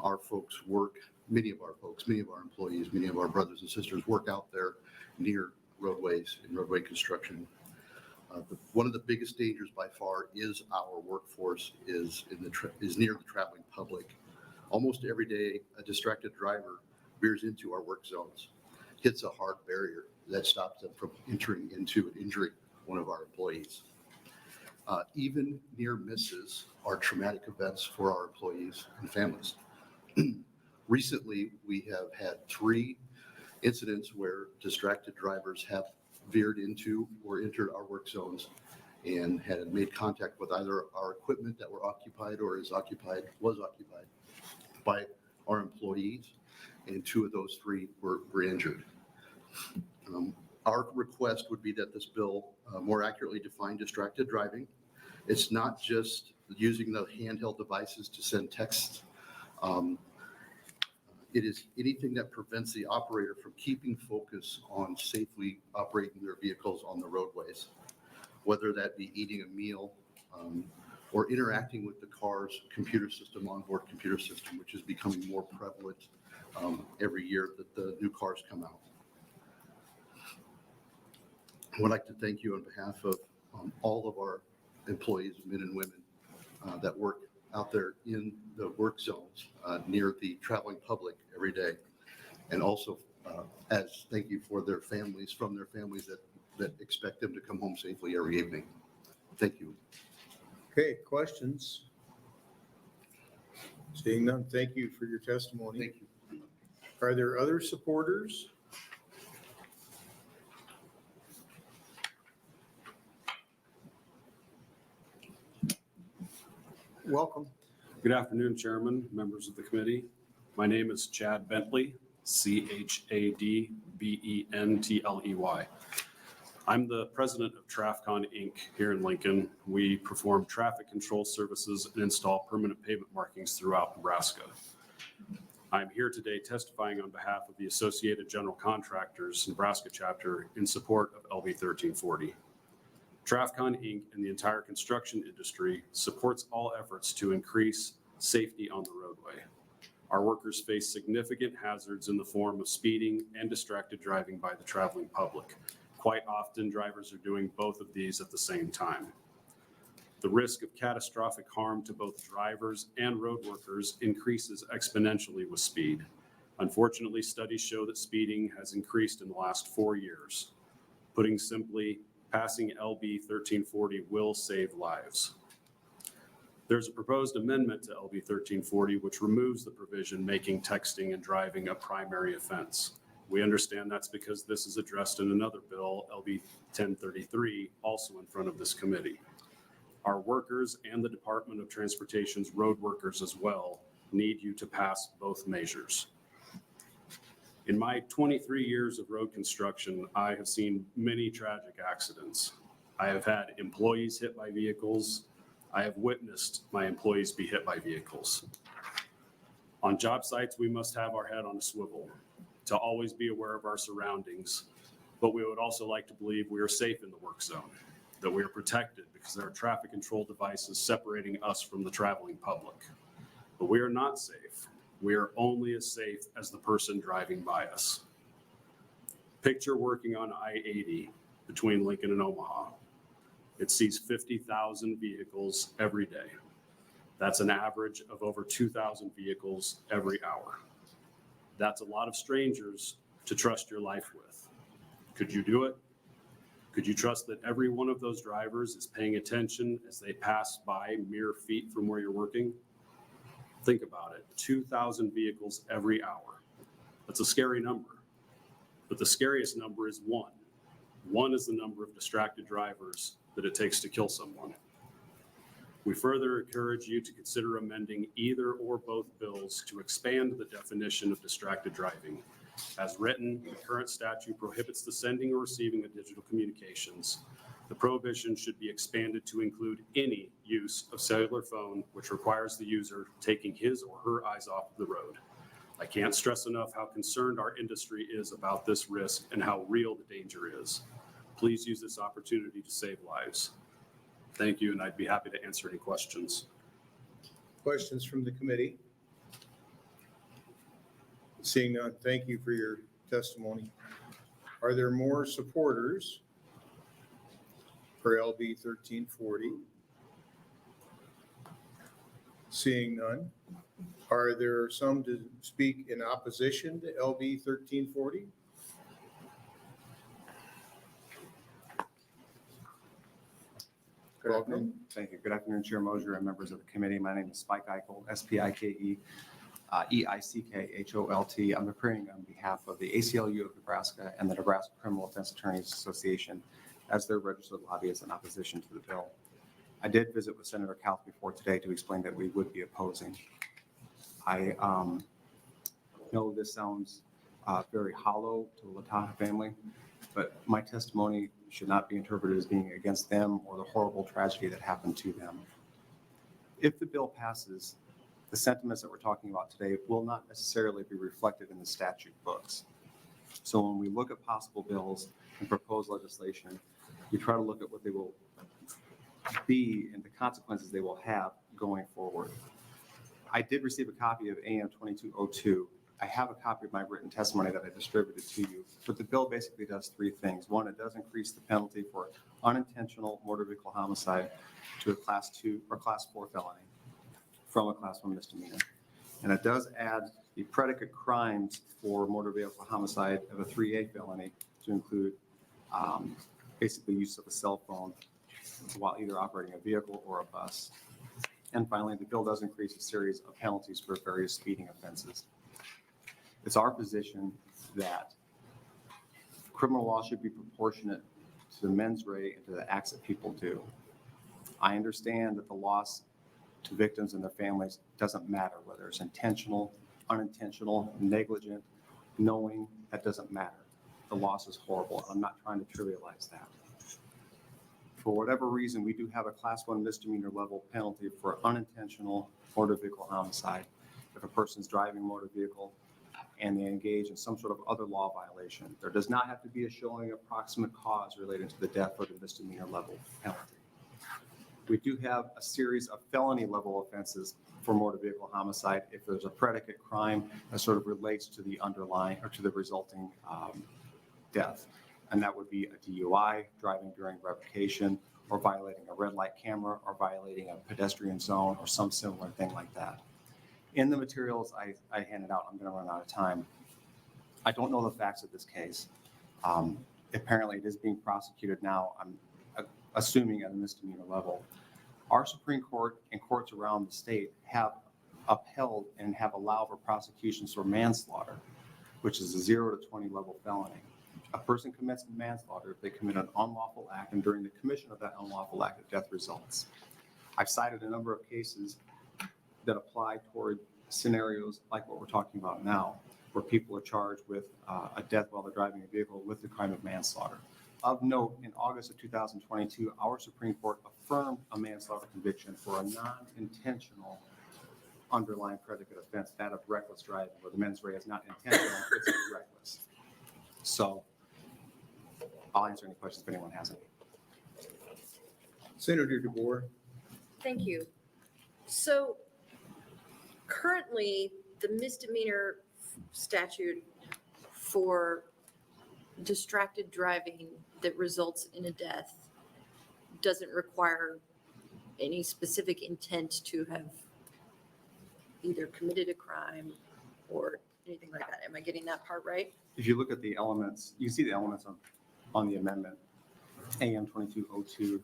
Our folks work, many of our employees, many of our brothers and sisters work out there near roadways and roadway construction. One of the biggest dangers by far is our workforce is near the traveling public. Almost every day, a distracted driver veers into our work zones, hits a hard barrier that stops them from entering into and injuring one of our employees. Even near misses are traumatic events for our employees and families. Recently, we have had 3 incidents where distracted drivers have veered into or entered our work zones and had made contact with either our equipment that were occupied or was occupied by our employees, and 2 of those 3 were injured. Our request would be that this bill more accurately define distracted driving. It's not just using the handheld devices to send texts. It is anything that prevents the operator from keeping focus on safely operating their vehicles on the roadways, whether that be eating a meal or interacting with the car's computer system, onboard computer system, which is becoming more prevalent every year that the new cars come out. I would like to thank you on behalf of all of our employees, men and women that work out there in the work zones near the traveling public every day. And also as thank you for their families, that expect them to come home safely every evening. Thank you. Okay, questions? Seeing none, thank you for your testimony. Thank you. Are there other supporters? Welcome. Good afternoon, Chairman, members of the committee. My name is Chad Bentley, ChadBentley. I'm the president of TrafCon Inc. here in Lincoln. We perform traffic control services and install permanent pavement markings throughout Nebraska. I'm here today testifying on behalf of the Associated General Contractors Nebraska chapter in support of LB 1340. TrafCon Inc. and the entire construction industry supports all efforts to increase safety on the roadway. Our workers face significant hazards in the form of speeding and distracted driving by the traveling public. Quite often, drivers are doing both of these at the same time. The risk of catastrophic harm to both drivers and road workers increases exponentially with speed. Unfortunately, studies show that speeding has increased in the last 4 years. Putting simply, passing LB 1340 will save lives. There's a proposed amendment to LB 1340 which removes the provision making texting and driving a primary offense. We understand that's because this is addressed in another bill, LB 1033, also in front of this committee. Our workers and the Department of Transportation's road workers as well need you to pass both measures. In my 23 years of road construction, I have seen many tragic accidents. I have had employees hit by vehicles. I have witnessed my employees be hit by vehicles. On job sites, we must have our head on a swivel to always be aware of our surroundings, but we would also like to believe we are safe in the work zone, that we are protected because there are traffic control devices separating us from the traveling public. But we are not safe. We are only as safe as the person driving by us. Picture working on I-80 between Lincoln and Omaha. It sees 50,000 vehicles every day. That's an average of over 2,000 vehicles every hour. That's a lot of strangers to trust your life with. Could you do it? Could you trust that every one of those drivers is paying attention as they pass by mere feet from where you're working? Think about it, 2,000 vehicles every hour. That's a scary number, but the scariest number is one. One is the number of distracted drivers that it takes to kill someone. We further encourage you to consider amending either or both bills to expand the definition of distracted driving. As written, the current statute prohibits the sending or receiving of digital communications. The prohibition should be expanded to include any use of cellular phone which requires the user taking his or her eyes off the road. I can't stress enough how concerned our industry is about this risk and how real the danger is. Please use this opportunity to save lives. Thank you, and I'd be happy to answer any questions. Questions from the committee? Seeing none, thank you for your testimony. Are there more supporters for LB 1340? Seeing none. Are there some to speak in opposition to LB 1340? Good afternoon. Thank you. Good afternoon, Chair Mosier and members of the committee. My name is Spike Eichholt, S-P-I-K-E, E-I-C-K-H-O-L-T. I'm appearing on behalf of the ACLU of Nebraska and the Nebraska Criminal Defense Attorneys Association as their registered lobbyists in opposition to the bill. I did visit with Senator Kauth before today to explain that we would be opposing. I know this sounds very hollow to the Lataha family, but my testimony should not be interpreted as being against them or the horrible tragedy that happened to them. If the bill passes, the sentiments that we're talking about today will not necessarily be reflected in the statute books. So when we look at possible bills and proposed legislation, we try to look at what they will be and the consequences they will have going forward. I did receive a copy of AM 2202. I have a copy of my written testimony that I distributed to you, but the bill basically does three things. One, it does increase the penalty for unintentional motor vehicle homicide to a class 2 or class 4 felony from a class 1 misdemeanor. And it does add the predicate crimes for motor vehicle homicide of a 3A felony to include basically use of a cell phone while either operating a vehicle or a bus. And finally, the bill does increase a series of penalties for various speeding offenses. It's our position that criminal law should be proportionate to the mens rea and to the acts that people do. I understand that the loss to victims and their families doesn't matter, whether it's intentional, unintentional, negligent, knowing, that doesn't matter. The loss is horrible. I'm not trying to trivialize that. For whatever reason, we do have a class 1 misdemeanor level penalty for unintentional motor vehicle homicide. If a person's driving a motor vehicle and they engage in some sort of other law violation, there does not have to be a showing of proximate cause related to the death or the misdemeanor level penalty. We do have a series of felony level offenses for motor vehicle homicide if there's a predicate crime that sort of relates to the underlying or to the resulting death. And that would be a DUI, driving during revocation, or violating a red light camera, or violating a pedestrian zone, or some similar thing like that. In the materials I handed out, I'm going to run out of time. I don't know the facts of this case. Apparently, it is being prosecuted now, I'm assuming at a misdemeanor level. Our Supreme Court and courts around the state have upheld and have allowed for prosecutions for manslaughter. which is a 0 to 20 level felony. A person commits manslaughter if they commit an unlawful act, and during the commission of that unlawful act, a death results. I've cited a number of cases that apply toward scenarios like what we're talking about now, where people are charged with a death while they're driving a vehicle with the crime of manslaughter. Of note, in August of 2022, our Supreme Court affirmed a manslaughter conviction for a non-intentional underlying predicate offense, that of reckless driving, where the mens rea is not intentional, it's reckless. So I'll answer any questions if anyone has any. Senator DeBoer. Thank you. So currently, the misdemeanor statute for distracted driving that results in a death doesn't require any specific intent to have either committed a crime or anything like that. Am I getting that part right? If you look at the elements, you see the elements on the amendment, AM 2202,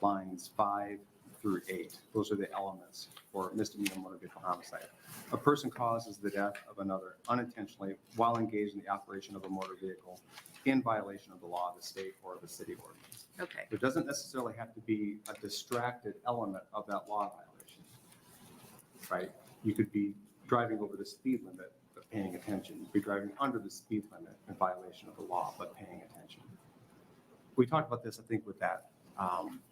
lines 5 through 8. Those are the elements for misdemeanor motor vehicle homicide. A person causes the death of another unintentionally while engaged in the operation of a motor vehicle in violation of the law of the state or of the city ordinance. Okay. There doesn't necessarily have to be a distracted element of that law violation, right? You could be driving over the speed limit but paying attention. You could be driving under the speed limit in violation of the law but paying attention. We talked about this, I think, with that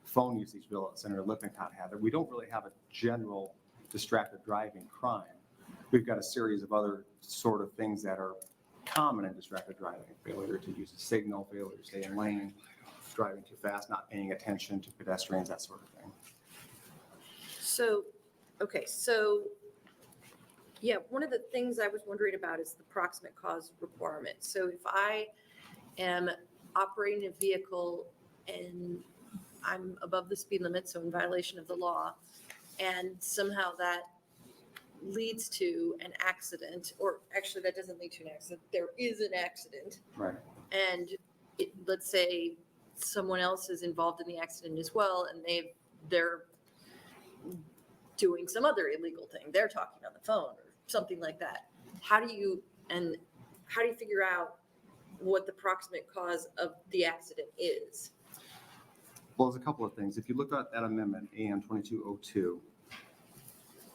phone usage bill that Senator Lippincott had, that we don't really have a general distracted driving crime. We've got a series of other sort of things that are common in distracted driving: failure to use a signal, failure to stay in lane, driving too fast, not paying attention to pedestrians, that sort of thing. So, okay, so yeah, one of the things I was wondering about is the proximate cause requirement. So if I am operating a vehicle and I'm above the speed limit, so in violation of the law, and somehow that leads to an accident, or actually that doesn't lead to an accident, there is an accident. Right. And let's say someone else is involved in the accident as well, and they're doing some other illegal thing. They're talking on the phone or something like that. How do you figure out what the proximate cause of the accident is? Well, there's a couple of things. If you look at that amendment, AM 2202,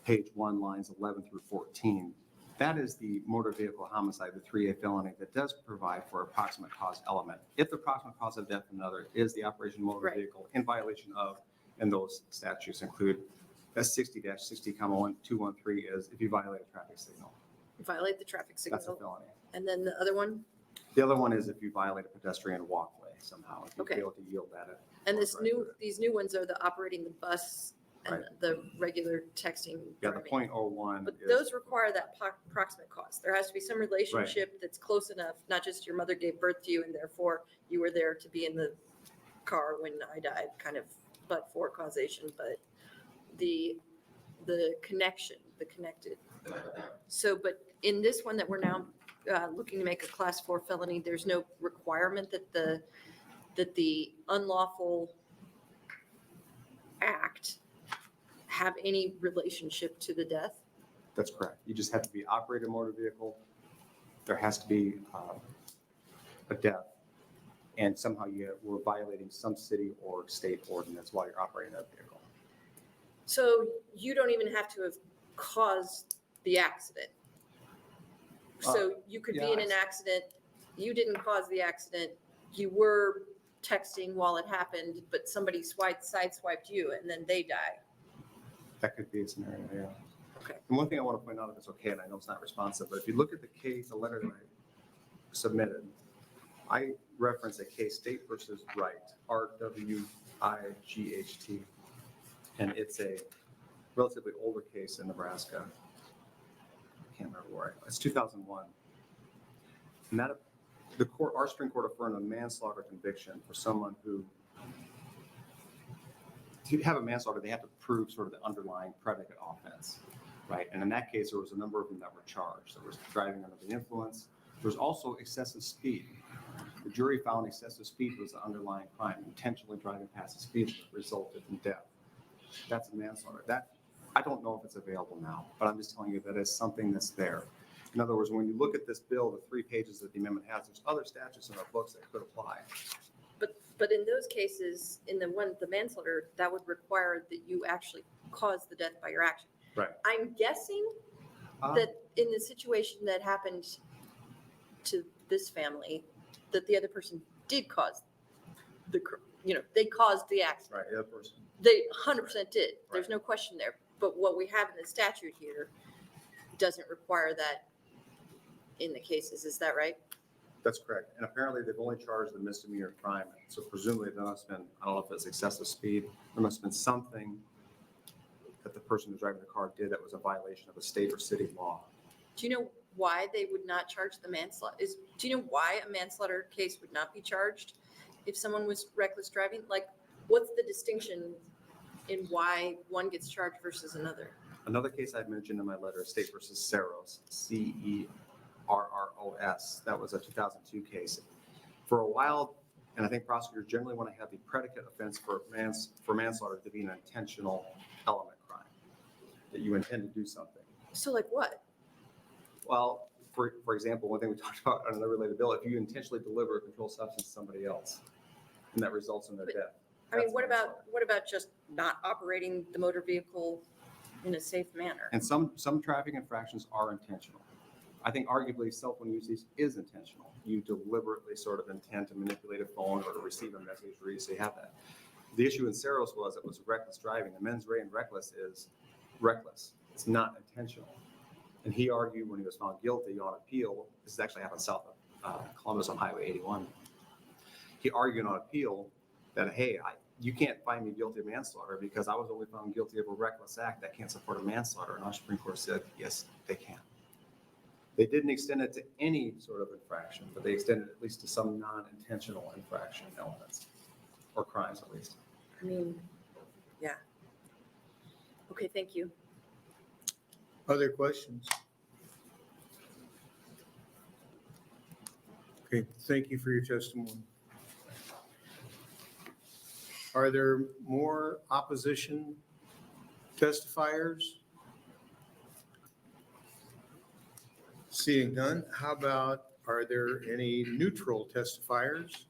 page 1, lines 11 through 14, that is the motor vehicle homicide, the 3A felony, that does provide for a proximate cause element. If the proximate cause of death of another is the operation of a motor vehicle in violation of, and those statutes include S60-60,1213 is if you violate a traffic signal. Violate the traffic signal. That's a felony. And then the other one? The other one is if you violate a pedestrian walkway somehow, if you fail to yield that. And these new ones are the operating the bus and the regular texting. Yeah, the .01. But those require that proximate cause. There has to be some relationship that's close enough, not just your mother gave birth to you and therefore you were there to be in the car when I died, kind of but for causation, but the connection, the connected. So, but in this one that we're now looking to make a class 4 felony, there's no requirement that the unlawful act have any relationship to the death? That's correct. You just have to be operating a motor vehicle. There has to be a death. And somehow you were violating some city or state ordinance while you're operating that vehicle. So you don't even have to have caused the accident. So you could be in an accident, you didn't cause the accident, you were texting while it happened, but somebody sideswiped you and then they die. That could be a scenario, yeah. Okay. And one thing I want to point out, if it's okay, and I know it's not responsive, but if you look at the letter that I submitted, I reference a case, State versus Wright, RWIGHT, and it's a relatively older case in Nebraska. I can't remember where it's 2001. And that our Supreme Court affirmed a manslaughter conviction for someone who, to have a manslaughter, they have to prove sort of the underlying predicate offense, right? And in that case, there was a number of them that were charged. There was driving under the influence. There was also excessive speed. The jury found excessive speed was the underlying crime. Intentionally driving past the speed limit resulted in death. That's a manslaughter. That, I don't know if it's available now, but I'm just telling you that it's something that's there. In other words, when you look at this bill, the 3 pages that the amendment has, there's other statutes in our books that could apply. But in those cases, in the manslaughter, that would require that you actually cause the death by your action. Right. I'm guessing that in the situation that happened to this family, that the other person did cause they caused the accident. Right, the other person. They 100% did. There's no question there. But what we have in the statute here doesn't require that in the cases. Is that right? That's correct. And apparently they've only charged the misdemeanor crime. So presumably there must have been, I don't know if it's excessive speed, there must have been something that the person who's driving the car did that was a violation of a state or city law. Do you know why they would not charge the manslaughter? Do you know why a manslaughter case would not be charged if someone was reckless driving? Like, what's the distinction in why one gets charged versus another? Another case I mentioned in my letter is State versus Ceros, CERROS. That was a 2002 case. For a while, and I think prosecutors generally want to have the predicate offense for manslaughter to be an intentional element crime, that you intend to do something. So like what? Well, for example, one thing we talked about on another related bill, if you intentionally deliver a controlled substance to somebody else, and that results in their death. I mean, what about just not operating the motor vehicle in a safe manner? And some traffic infractions are intentional. I think arguably cell phone usage is intentional. You deliberately sort of intend to manipulate a phone or to receive a message where you say have that. The issue in Ceros was it was reckless driving. The mens rea in reckless is reckless. It's not intentional. And he argued when he was found guilty on appeal, this actually happened south of Columbus on Highway 81. He argued on appeal that, hey, you can't find me guilty of manslaughter because I was only found guilty of a reckless act that can't support a manslaughter. And our Supreme Court said, yes, they can. They didn't extend it to any sort of infraction, but they extended it at least to some non-intentional infraction elements, or crimes at least. I mean, yeah. Okay, thank you. Other questions? Okay, thank you for your testimony. Are there more opposition testifiers? Seeing none, how about, are there any neutral testifiers?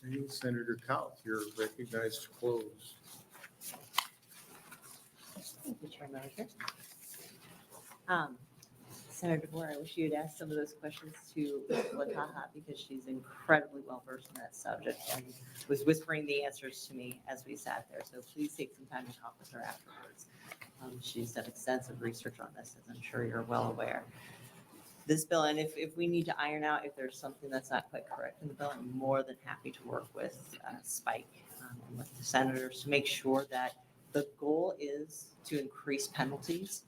Okay, Senator Kauth, you're recognized to close. Thank you, Chair Mosier. Senator DeBoer, I wish you had asked some of those questions to Lataha because she's incredibly well versed in that subject and was whispering the answers to me as we sat there. So please take some time to talk with her afterwards. She's done extensive research on this, as I'm sure you're well aware. This bill, and if we need to iron out if there's something that's not quite correct in the bill, I'm more than happy to work with Spike and with the senators to make sure that the goal is to increase penalties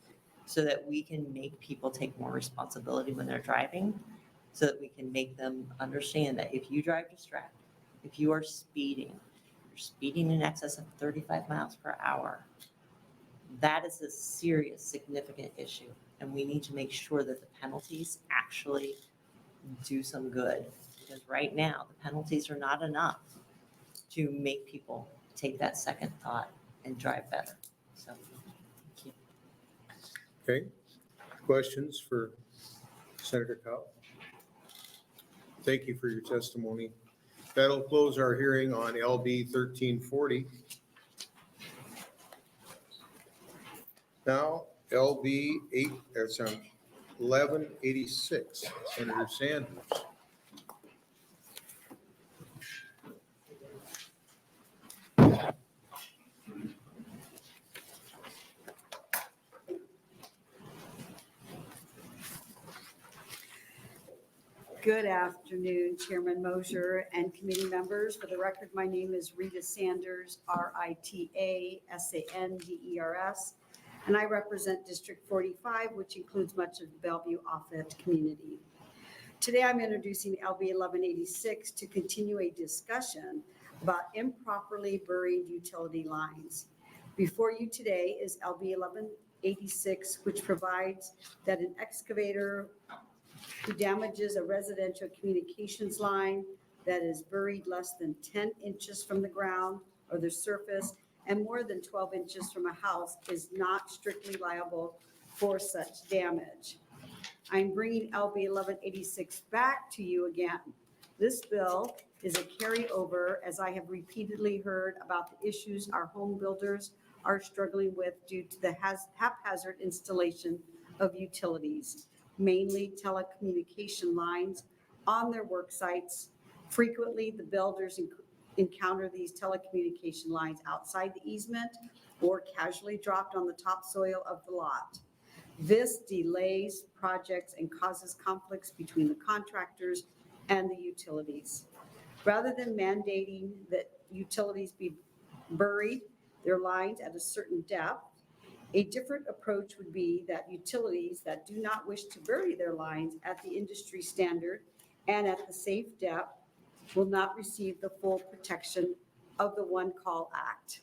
so that we can make people take more responsibility when they're driving, so that we can make them understand that if you drive distracted, if you are speeding, you're speeding in excess of 35 miles per hour, that is a serious, significant issue. And we need to make sure that the penalties actually do some good. Because right now, the penalties are not enough to make people take that second thought and drive better. So, thank you. Okay, questions for Senator Kauth? Thank you for your testimony. That'll close our hearing on LB 1340. Now, LB 1186, Senator Sanders. Good afternoon, Chairman Mosier and committee members. For the record, my name is Rita Sanders, RITA-SANDERS, and I represent District 45, which includes much of the Bellevue-Offutt community. Today, I'm introducing LB 1186 to continue a discussion about improperly buried utility lines. Before you today is LB 1186, which provides that an excavator who damages a residential communications line that is buried less than 10 inches from the ground or the surface and more than 12 inches from a house is not strictly liable for such damage. I'm bringing LB 1186 back to you again. This bill is a carryover, as I have repeatedly heard about the issues our home builders are struggling with due to the haphazard installation of utilities, mainly telecommunication lines on their work sites. Frequently, the builders encounter these telecommunication lines outside the easement or casually dropped on the topsoil of the lot. This delays projects and causes conflicts between the contractors and the utilities. Rather than mandating that utilities be buried their lines at a certain depth, a different approach would be that utilities that do not wish to bury their lines at the industry standard and at the safe depth will not receive the full protection of the One Call Act.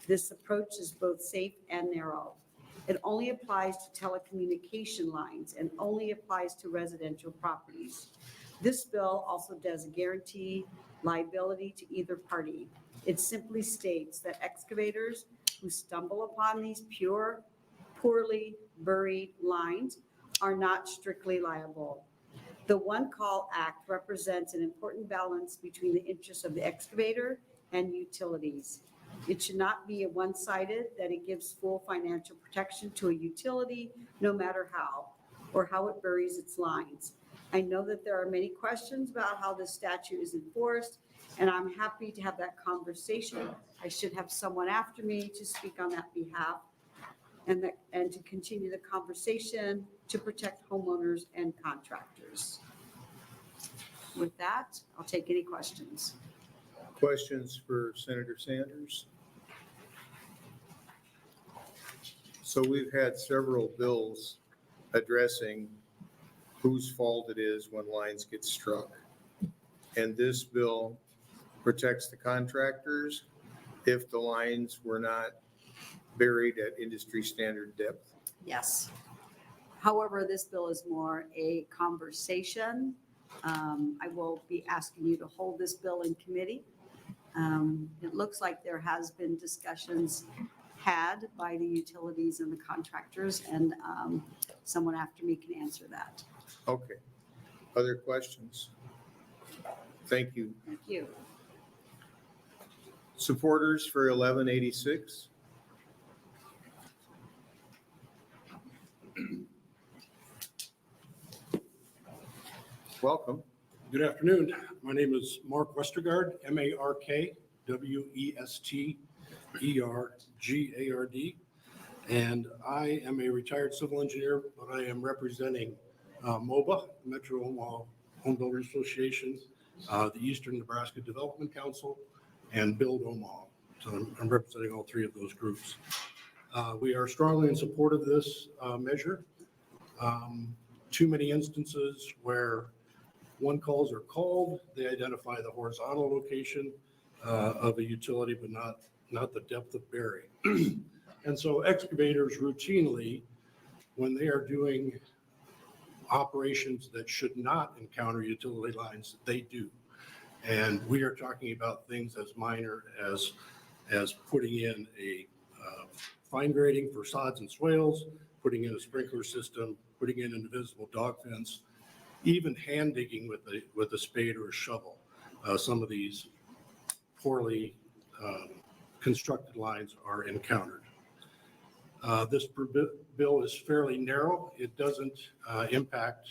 This approach is both safe and narrow. It only applies to telecommunication lines and only applies to residential properties. This bill also doesn't guarantee liability to either party. It simply states that excavators who stumble upon these poorly buried lines are not strictly liable. The One Call Act represents an important balance between the interests of the excavator and utilities. It should not be a one-sided, that it gives full financial protection to a utility, no matter how, or how it buries its lines. I know that there are many questions about how this statute is enforced, and I'm happy to have that conversation. I should have someone after me to speak on that behalf and to continue the conversation to protect homeowners and contractors. With that, I'll take any questions. Questions for Senator Sanders? So we've had several bills addressing whose fault it is when lines get struck. And this bill protects the contractors if the lines were not buried at industry standard depth. Yes. However, this bill is more a conversation. I will be asking you to hold this bill in committee. It looks like there has been discussions had by the utilities and the contractors, and someone after me can answer that. Okay. Other questions? Thank you. Thank you. Supporters for 1186? Welcome. Good afternoon. My name is Mark Westergaard, MarkWestergaard, and I am a retired civil engineer, but I am representing MOBA, Metro Omaha Home Builders Association, the Eastern Nebraska Development Council, and Build Omaha. So I'm representing all three of those groups. We are strongly in support of this measure. Too many instances where one calls are called, they identify the horizontal location of a utility, but not the depth of bury. And so excavators routinely, when they are doing operations that should not encounter utility lines, they do. And we are talking about things as minor as putting in a fine grading for sods and swales, putting in a sprinkler system, putting in an invisible dog fence, even hand digging with a spade or a shovel. Some of these poorly constructed lines are encountered. This bill is fairly narrow. It doesn't impact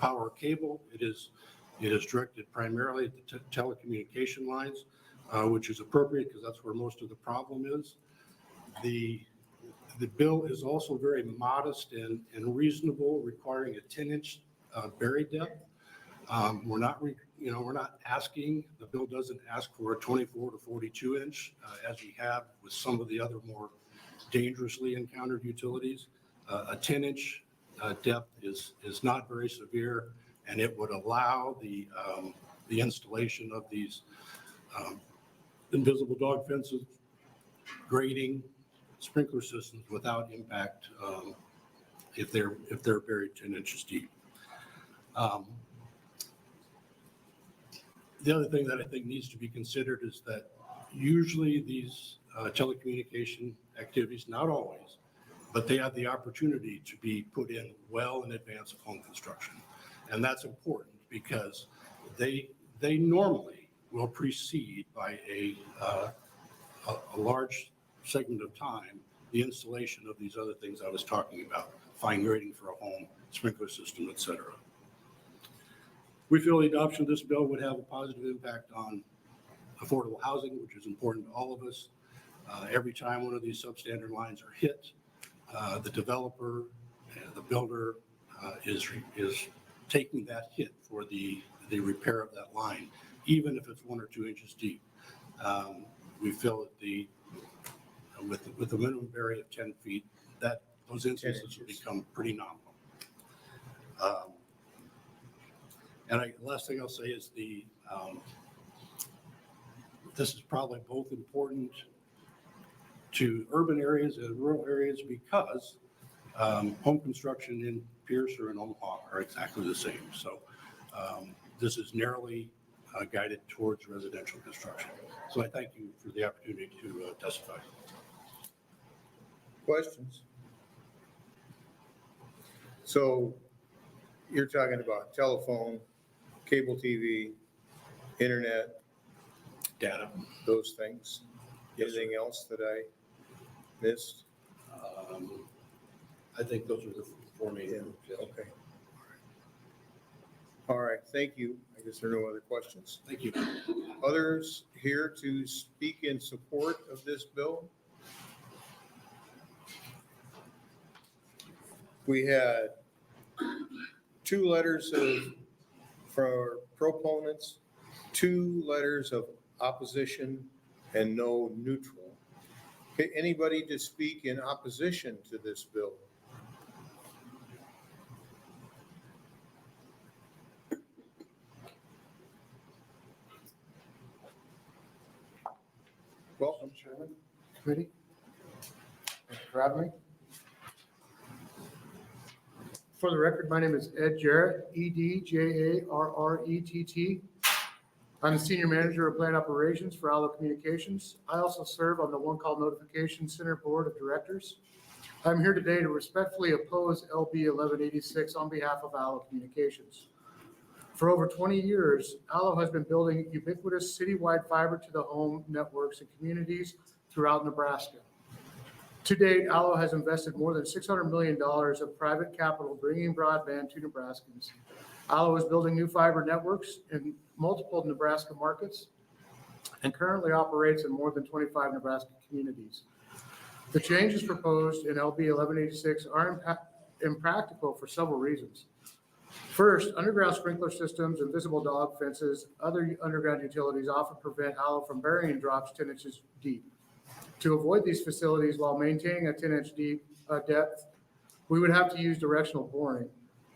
power cable. It is directed primarily at the telecommunication lines, which is appropriate because that's where most of the problem is. The bill is also very modest and reasonable, requiring a 10-inch bury depth. We're not asking, the bill doesn't ask for a 24 to 42 inch as we have with some of the other more dangerously encountered utilities. A 10-inch depth is not very severe, and it would allow the installation of these invisible dog fences, grading, sprinkler systems without impact if they're buried 10 inches deep. The other thing that I think needs to be considered is that usually these telecommunication activities, not always, but they have the opportunity to be put in well in advance of home construction. And that's important because they normally will precede by a large segment of time the installation of these other things I was talking about, fine grading for a home, sprinkler system, et cetera. We feel the adoption of this bill would have a positive impact on affordable housing, which is important to all of us. Every time one of these substandard lines are hit, the developer, the builder is taking that hit for the repair of that line, even if it's 1 or 2 inches deep. We feel that with the minimum area of 10 feet, that those instances will become pretty nominal. Last thing I'll say is this is probably both important to urban areas and rural areas because home construction in Pierce or in Omaha are exactly the same. So this is narrowly guided towards residential construction. So I thank you for the opportunity to testify. Questions? So you're talking about telephone, cable TV, internet, data, those things. Anything else that I missed? I think those are the 4 main ones. Yes. Okay. All right, thank you. I guess there are no other questions. Thank you. Others here to speak in support of this bill? We had 2 letters for proponents, 2 letters of opposition, and no neutral. Okay, anybody to speak in opposition to this bill? Welcome, Chairman, committee. Thanks for having me. For the record, my name is Ed Jarrett, EDJARRETT. I'm the Senior Manager of Plant Operations for Allo Communications. I also serve on the One Call Notification Center Board of Directors. I'm here today to respectfully oppose LB 1186 on behalf of Allo Communications. For over 20 years, Allo has been building ubiquitous citywide fiber to the home networks in communities throughout Nebraska. To date, Allo has invested more than $600 million of private capital bringing broadband to Nebraskans. Allo is building new fiber networks in multiple Nebraska markets and currently operates in more than 25 Nebraska communities. The changes proposed in LB 1186 are impractical for several reasons. First, underground sprinkler systems, invisible dog fences, other underground utilities often prevent Allo from burying drops 10 inches deep. To avoid these facilities while maintaining a 10-inch deep depth, we would have to use directional boring.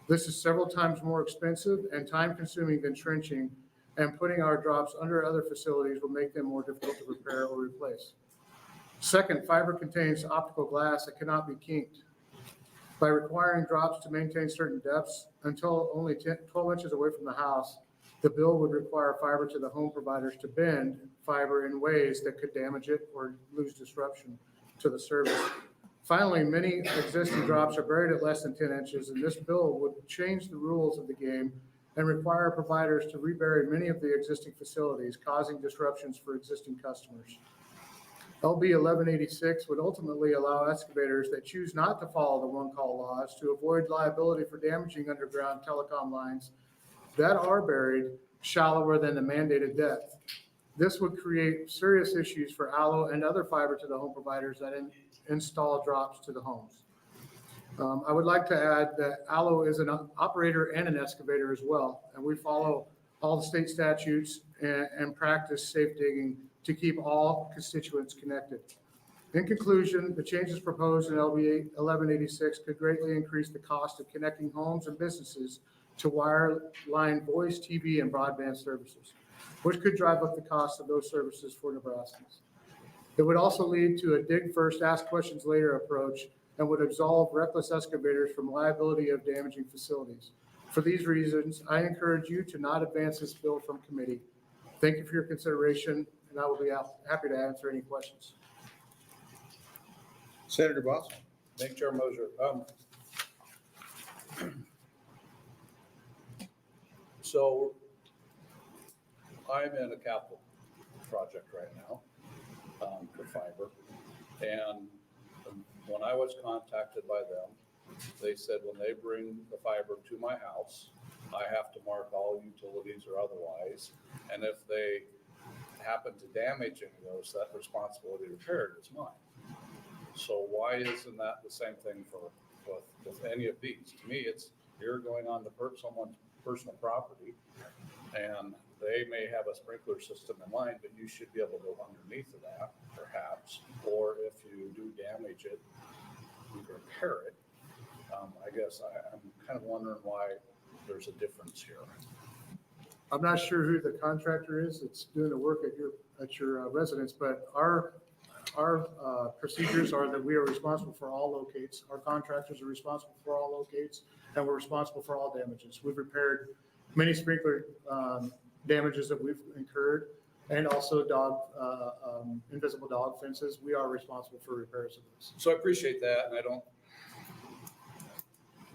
This is several times more expensive and time-consuming than trenching, and putting our drops under other facilities will make them more difficult to repair or replace. Second, fiber contains optical glass that cannot be kinked. By requiring drops to maintain certain depths until only 12 inches away from the house, the bill would require fiber to the home providers to bend fiber in ways that could damage it or lose disruption to the service. Finally, many existing drops are buried at less than 10 inches, and this bill would change the rules of the game and require providers to rebury many of the existing facilities, causing disruptions for existing customers. LB 1186 would ultimately allow excavators that choose not to follow the one-call laws to avoid liability for damaging underground telecom lines that are buried shallower than the mandated depth. This would create serious issues for Allo and other fiber to the home providers that install drops to the homes. I would like to add that Allo is an operator and an excavator as well, and we follow all the state statutes and practice safe digging to keep all constituents connected. In conclusion, the changes proposed in LB 1186 could greatly increase the cost of connecting homes and businesses to wireline voice, TV, and broadband services, which could drive up the cost of those services for Nebraskans. It would also lead to a dig first, ask questions later approach and would absolve reckless excavators from liability of damaging facilities. For these reasons, I encourage you to not advance this bill from committee. Thank you for your consideration, and I will be happy to answer any questions. Senator Boss. Thank Chair Mosier. So I'm in a capital project right now for fiber. And when I was contacted by them, they said when they bring the fiber to my house, I have to mark all utilities or otherwise. And if they happen to damage any of those, that responsibility to repair it is mine. So why isn't that the same thing with any of these? To me, it's you're going on to someone's personal property, and they may have a sprinkler system in line, but you should be able to go underneath of that, perhaps. Or if you do damage it, you repair it. I guess I'm kind of wondering why there's a difference here. I'm not sure who the contractor is that's doing the work at your residence, but our procedures are that we are responsible for all locates. Our contractors are responsible for all locates, and we're responsible for all damages. We've repaired many sprinkler damages that we've incurred, and also invisible dog fences. We are responsible for repairs of those. So I appreciate that, and I don't,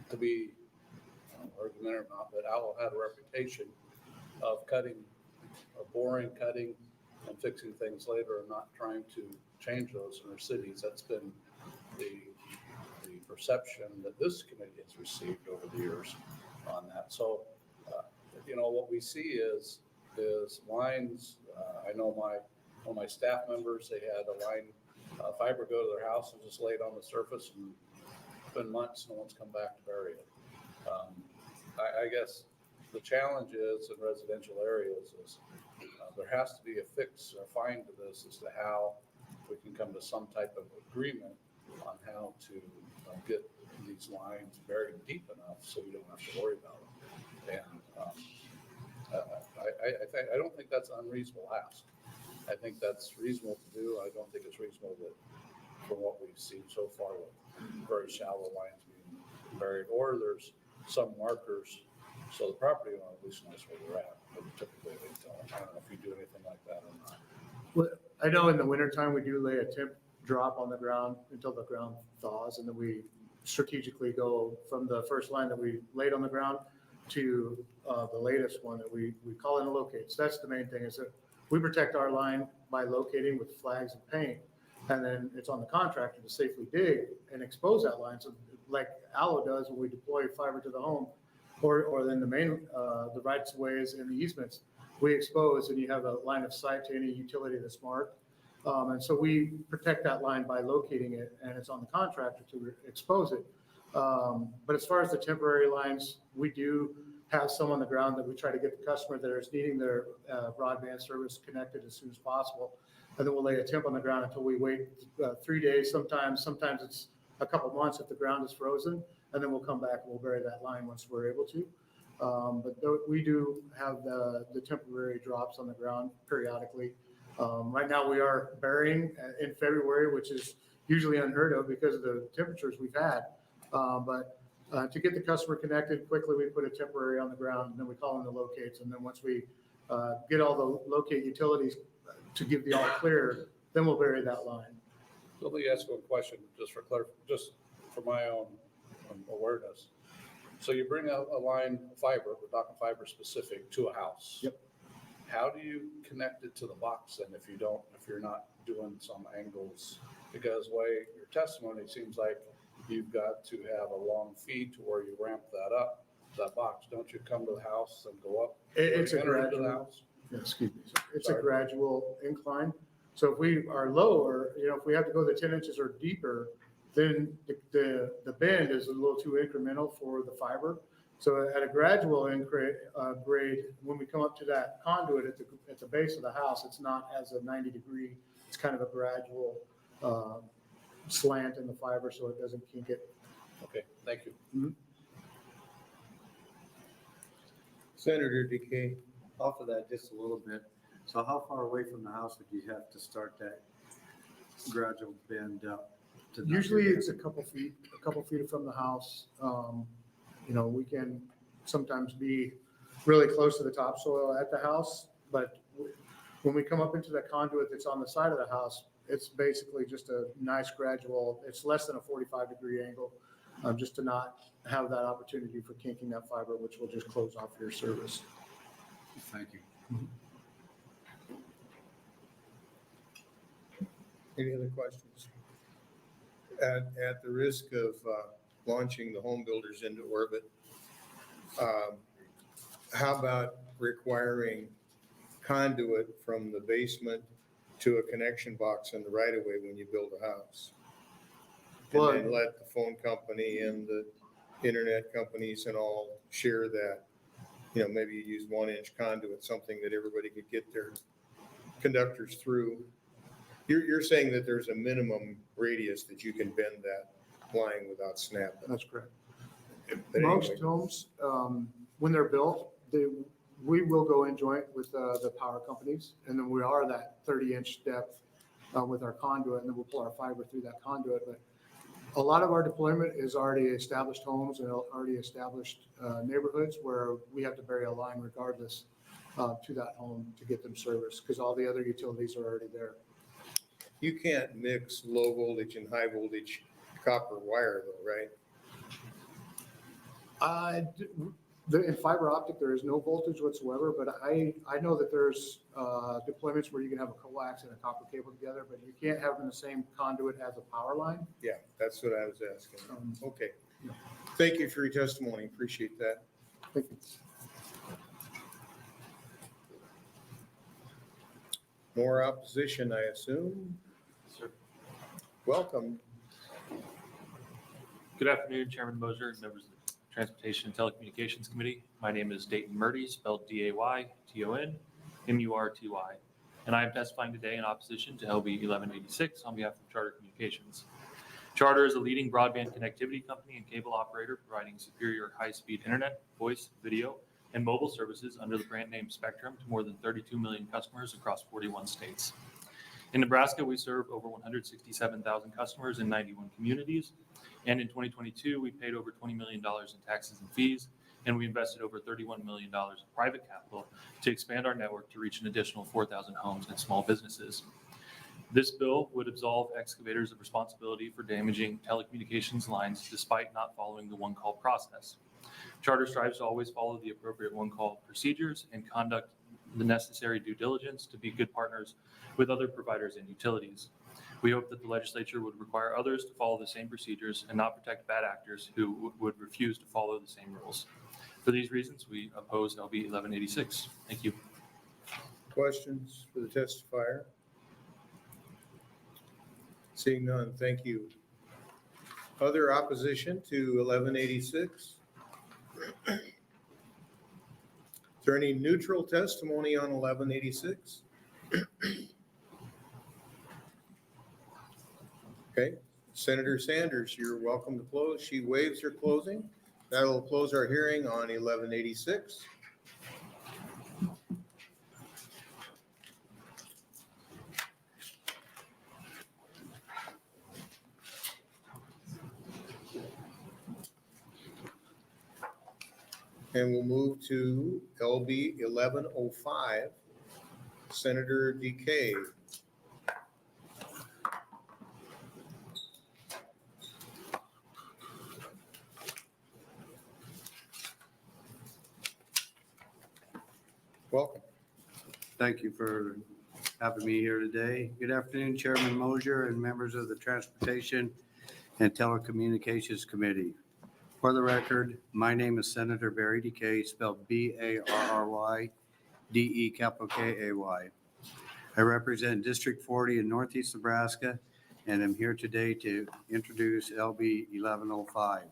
to be argumentative or not, but Owl had a reputation of boring, cutting, and fixing things later, and not trying to change those in our cities. That's been the perception that this committee has received over the years on that. So, what we see is lines. I know one of my staff members, they had a line fiber go to their house and just lay it on the surface, and it's been months, no one's come back to bury it. I guess the challenge is in residential areas is there has to be a fix or find to this as to how we can come to some type of agreement on how to get these lines buried deep enough so we don't have to worry about them. And I don't think that's an unreasonable ask. I think that's reasonable to do. I don't think it's reasonable that from what we've seen so far with very shallow lines being buried, or there's some markers so the property owner at least knows where they're at. But typically they tell them. I don't know if you do anything like that or not. Well, I know in the wintertime, we do lay a temp drop on the ground until the ground thaws, and then we strategically go from the first line that we laid on the ground to the latest one that we call in locates. That's the main thing, is that we protect our line by locating with flags and paint, and then it's on the contractor to safely dig and expose that line. So like Allo does when we deploy fiber to the home, or then the main, the rights of ways and the easements, we expose, and you have a line of sight to any utility that's marked. And so we protect that line by locating it, and it's on the contractor to expose it. But as far as the temporary lines, we do have some on the ground that we try to get the customer that is needing their broadband service connected as soon as possible. And then we'll lay a temp on the ground until we wait 3 days. Sometimes it's a couple months if the ground is frozen, and then we'll come back and we'll bury that line once we're able to. But we do have the temporary drops on the ground periodically. Right now we are burying in February, which is usually unheard of because of the temperatures we've had. But to get the customer connected quickly, we put a temporary on the ground, and then we call in the locates. And then once we get all the locate utilities to give the all clear, then we'll bury that line. Let me ask you a question just for my own awareness. So you bring a line of fiber, we're talking fiber specific, to a house. Yep. How do you connect it to the box then if you're not doing some angles? Because way your testimony seems like you've got to have a long feed to where you ramp that up, that box. Don't you come to the house and go up? It's a enter into the gradual, house? excuse me, it's Sorry. a gradual incline. So if we are lower, if we have to go the 10 inches or deeper, then the bend is a little too incremental for the fiber. So at a gradual grade, when we come up to that conduit at the base of the house, it's not as a 90 degree, it's kind of a gradual slant in the fiber so it doesn't kink it. Okay, thank you. Mm-hmm. Senator DeKay. Off of that just a little bit. So how far away from the house would you have to start that gradual bend up? Usually it's a couple feet from the house. We can sometimes be really close to the topsoil at the house, but when we come up into the conduit that's on the side of the house, It's basically just a nice gradual, it's less than a 45-degree angle, just to not have that opportunity for kinking that fiber, which will just close off your service. Thank you. Any other questions? At the risk of launching the home builders into orbit, how about requiring conduit from the basement to a connection box in the right of way when you build a house? And Well, then let the phone company and the internet companies and all share that. You know, maybe you use 1-inch conduit, something that everybody could get their conductors through. You're saying that there's a minimum radius that you can bend that line without snapping. that's correct. But Most anyway. homes, when they're built, we will go in joint with the power companies, and then we are that 30-inch depth with our conduit, and then we'll pull our fiber through that conduit. But a lot of our deployment is already established homes and already established neighborhoods where we have to bury a line regardless to that home to get them service, because all the other utilities are already there. You can't mix low voltage and high voltage copper wire though, right? In fiber optic, there is no voltage whatsoever, but I know that there's deployments where you can have a coax and a copper cable together, but you can't have them in the same conduit as a power line. Yeah, that's what I was asking. Okay. Thank you for your testimony. Appreciate that. Thank you. More opposition, I assume? Sir. Welcome. Good afternoon, Chairman Moser, members of the Transportation and Telecommunications Committee. My name is Dayton Murty, spelled Dayton Murty, and I am testifying today in opposition to LB 1186 on behalf of Charter Communications. Charter is a leading broadband connectivity company and cable operator providing superior high-speed internet, voice, video, and mobile services under the brand name Spectrum to more than 32 million customers across 41 states. In Nebraska, we serve over 167,000 customers in 91 communities. And in 2022, we paid over $20 million in taxes and fees, and we invested over $31 million in private capital to expand our network to reach an additional 4,000 homes and small businesses. This bill would absolve excavators of responsibility for damaging telecommunications lines despite not following the one-call process. Charter strives to always follow the appropriate one-call procedures and conduct the necessary due diligence to be good partners with other providers and utilities. We hope that the legislature would require others to follow the same procedures and not protect bad actors who would refuse to follow the same rules. For these reasons, we oppose LB 1186. Thank you. Questions for the testifier? Seeing none, thank you. Other opposition to 1186? Is there any neutral testimony on 1186? Okay, Senator Sanders, you're welcome to close. She waives her closing. That'll close our hearing on 1186. And we'll move to LB 1105, Senator DeKay. Welcome. Thank you for having me here today. Good afternoon, Chairman Mosier and members of the Transportation and Telecommunications Committee. For the record, my name is Senator Barry DeKay, spelled B-A-R-R-Y-D-E capital K-A-Y. I represent District 40 in Northeast Nebraska, and I'm here today to introduce LB 1105.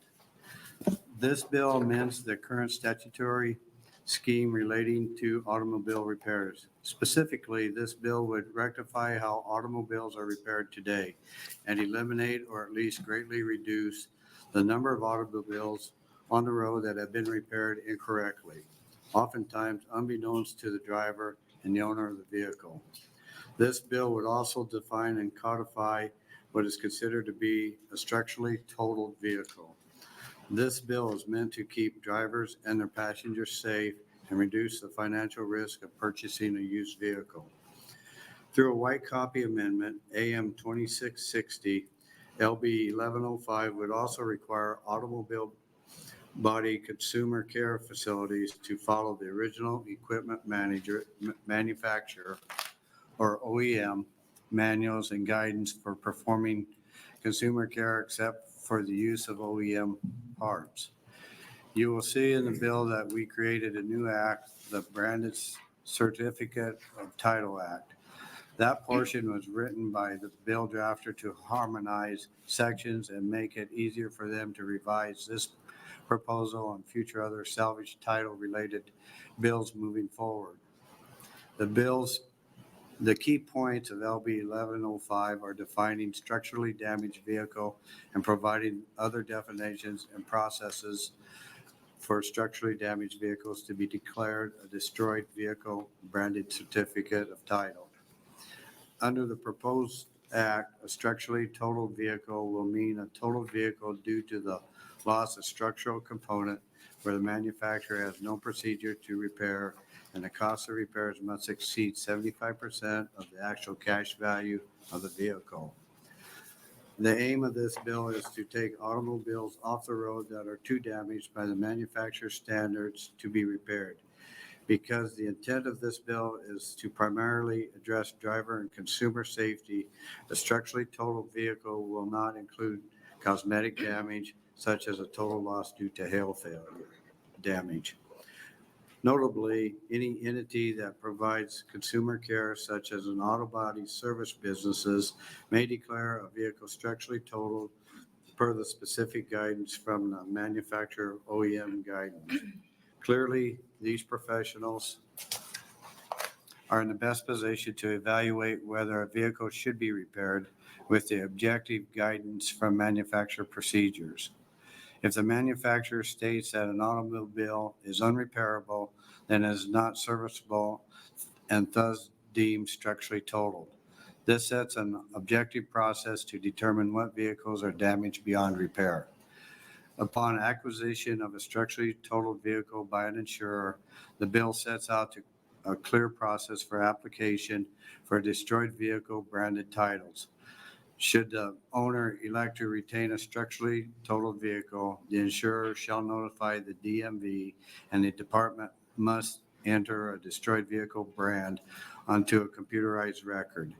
This bill amends the current statutory scheme relating to automobile repairs. Specifically, this bill would rectify how automobiles are repaired today and eliminate or at least greatly reduce the number of automobiles on the road that have been repaired incorrectly, oftentimes unbeknownst to the driver and the owner of the vehicle. This bill would also define and codify what is considered to be a structurally totaled vehicle. This bill is meant to keep drivers and their passengers safe and reduce the financial risk of purchasing a used vehicle. Through a white copy amendment, AM 2660, LB 1105 would also require automobile body consumer care facilities to follow the original equipment manufacturer or OEM manuals and guidance for performing consumer care except for the use of OEM parts. You will see in the bill that we created a new act, the Branded Certificate of Title Act. That portion was written by the bill drafter to harmonize sections and make it easier for them to revise this proposal and future other salvage title related bills moving forward. The key points of LB 1105 are defining structurally damaged vehicle and providing other definitions and processes for structurally damaged vehicles to be declared a destroyed vehicle branded certificate of title. Under the proposed act, a structurally totaled vehicle will mean a totaled vehicle due to the loss of structural component where the manufacturer has no procedure to repair and the cost of repairs must exceed 75% of the actual cash value of the vehicle. The aim of this bill is to take automobiles off the road that are too damaged by the manufacturer standards to be repaired. Because the intent of this bill is to primarily address driver and consumer safety, a structurally totaled vehicle will not include cosmetic damage, such as a total loss due to hail failure damage. Notably, any entity that provides consumer care, such as an auto body service businesses, may declare a vehicle structurally totaled per the specific guidance from the manufacturer OEM guidance. Clearly, these professionals are in the best position to evaluate whether a vehicle should be repaired with the objective guidance from manufacturer procedures. If the manufacturer states that an automobile is unrepairable, then it is not serviceable and thus deemed structurally totaled. This sets an objective process to determine what vehicles are damaged beyond repair. Upon acquisition of a structurally totaled vehicle by an insurer, the bill sets out a clear process for application for a destroyed vehicle branded titles. Should the owner elect to retain a structurally totaled vehicle, the insurer shall notify the DMV and the department must enter a destroyed vehicle brand onto a computerized record.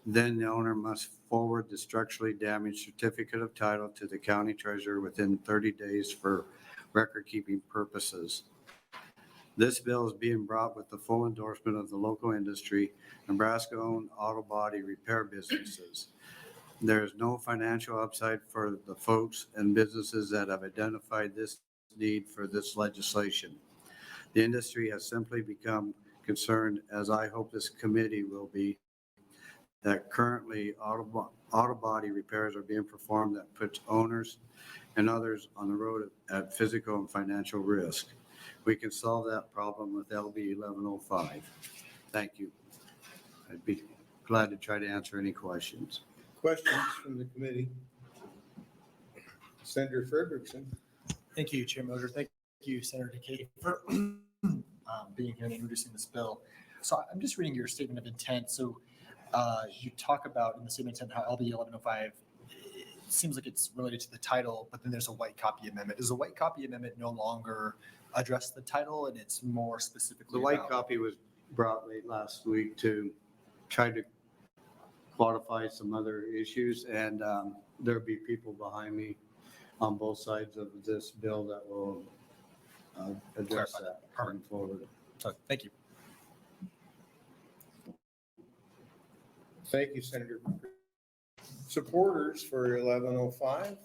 Then the owner must forward the structurally damaged certificate of title to the county treasurer within 30 days for record-keeping purposes. This bill is being brought with the full endorsement of the local industry, Nebraska-owned auto body repair businesses. There is no financial upside for the folks and businesses that have identified this need for this legislation. The industry has simply become concerned, as I hope this committee will be, that currently auto body repairs are being performed that puts owners and others on the road at physical and financial risk. We can solve that problem with LB 1105. Thank you. I'd be glad to try to answer any questions. Questions from the committee? Senator Frederickson. Thank you, Chair Moser. Thank you, Senator DeKay, for being here and introducing this bill. So I'm just reading your statement of intent. So you talk about in the statement of intent how LB 1105 it seems like it's related to the title, but then there's a white copy amendment. Does the white copy amendment no longer address the title and it's more specifically The white copy was brought late last week to try to qualify some other issues, and there'll be people behind me on both sides of this bill that will address that going forward. So, thank you. Thank you, Senator. Supporters for 1105?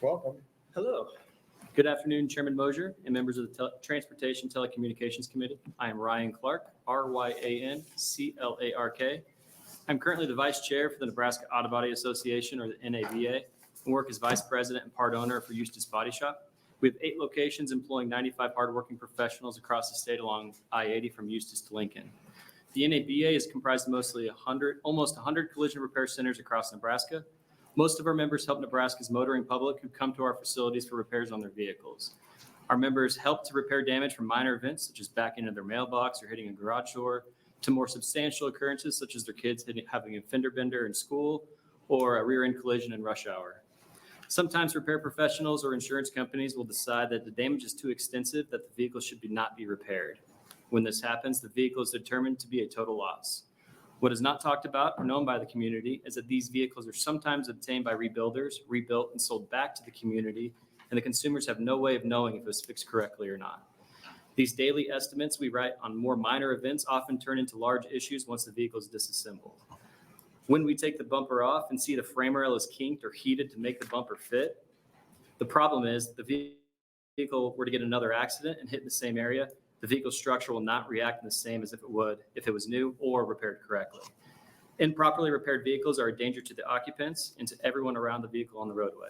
Welcome. Hello. Good afternoon, Chairman Mosier and members of the Transportation Telecommunications Committee. I am Ryan Clark, RyanClark. I'm currently the Vice Chair for the Nebraska Auto Body Association, or the NABA, and work as Vice President and part owner for Eustis Body Shop. We have 8 locations employing 95 hardworking professionals across the state along I-80 from Eustis to Lincoln. The NABA is comprised of almost 100 collision repair centers across Nebraska. Most of our members help Nebraska's motoring public who come to our facilities for repairs on their vehicles. Our members help to repair damage from minor events such as backing into their mailbox or hitting a garage door, to more substantial occurrences such as their kids having a fender bender in school or a rear-end collision in rush hour. Sometimes repair professionals or insurance companies will decide that the damage is too extensive that the vehicle should not be repaired. When this happens, the vehicle is determined to be a total loss. What is not talked about or known by the community is that these vehicles are sometimes obtained by rebuilders, rebuilt, and sold back to the community, and the consumers have no way of knowing if it was fixed correctly or not. These daily estimates we write on more minor events often turn into large issues once the vehicle is disassembled. When we take the bumper off and see the frame rail is kinked or heated to make the bumper fit, the problem is the vehicle were to get another accident and hit in the same area, the vehicle's structure will not react in the same as if it would if it was new or repaired correctly. Improperly repaired vehicles are a danger to the occupants and to everyone around the vehicle on the roadway.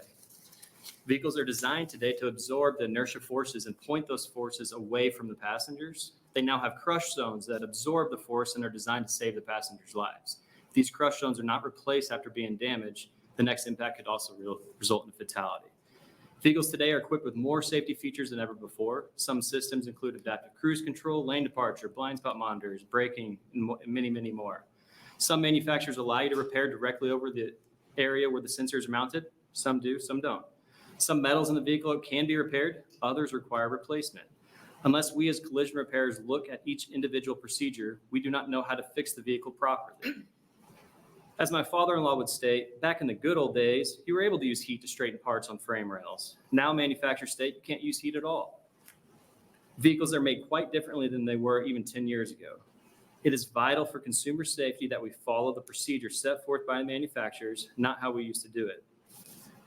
Vehicles are designed today to absorb the inertia forces and point those forces away from the passengers. They now have crush zones that absorb the force and are designed to save the passengers' lives. If these crush zones are not replaced after being damaged, the next impact could also result in fatality. Vehicles today are equipped with more safety features than ever before. Some systems include adaptive cruise control, lane departure, blind spot monitors, braking, and many, many more. Some manufacturers allow you to repair directly over the area where the sensors are mounted. Some do, some don't. Some metals in the vehicle can be repaired, others require replacement. Unless we as collision repairers look at each individual procedure, we do not know how to fix the vehicle properly. As my father-in-law would state, back in the good old days, you were able to use heat to straighten parts on frame rails. Now manufacturers state you can't use heat at all. Vehicles are made quite differently than they were even 10 years ago. It is vital for consumer safety that we follow the procedure set forth by the manufacturers, not how we used to do it.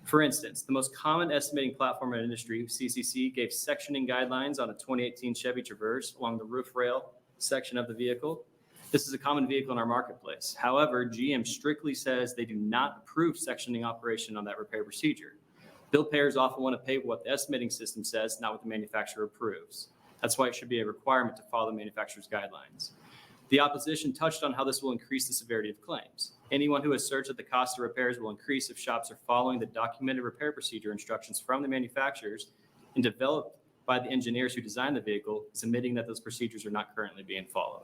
For instance, the most common estimating platform in the industry, CCC, gave sectioning guidelines on a 2018 Chevy Traverse along the roof rail section of the vehicle. This is a common vehicle in our marketplace. However, GM strictly says they do not approve sectioning operation on that repair procedure. Bill payers often want to pay what the estimating system says, not what the manufacturer approves. That's why it should be a requirement to follow the manufacturer's guidelines. The opposition touched on how this will increase the severity of claims. Anyone who asserts that the cost of repairs will increase if shops are following the documented repair procedure instructions from the manufacturers and developed by the engineers who designed the vehicle is admitting that those procedures are not currently being followed.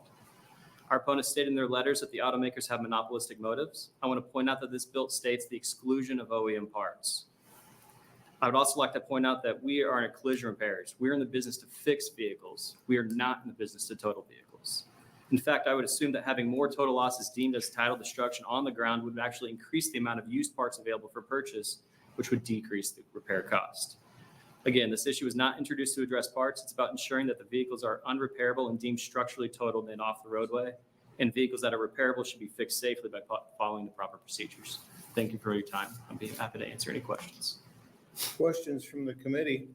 Our opponents stated in their letters that the automakers have monopolistic motives. I want to point out that this bill states the exclusion of OEM parts. I would also like to point out that we are in collision repairs. We're in the business to fix vehicles. We are not in the business to total vehicles. In fact, I would assume that having more total losses deemed as title destruction on the ground would actually increase the amount of used parts available for purchase, which would decrease the repair cost. Again, this issue is not introduced to address parts. It's about ensuring that the vehicles are unrepairable and deemed structurally totaled and off the roadway, and vehicles that are repairable should be fixed safely by following the proper procedures. Thank you for your time. I'll be happy to answer any questions. Questions from the committee?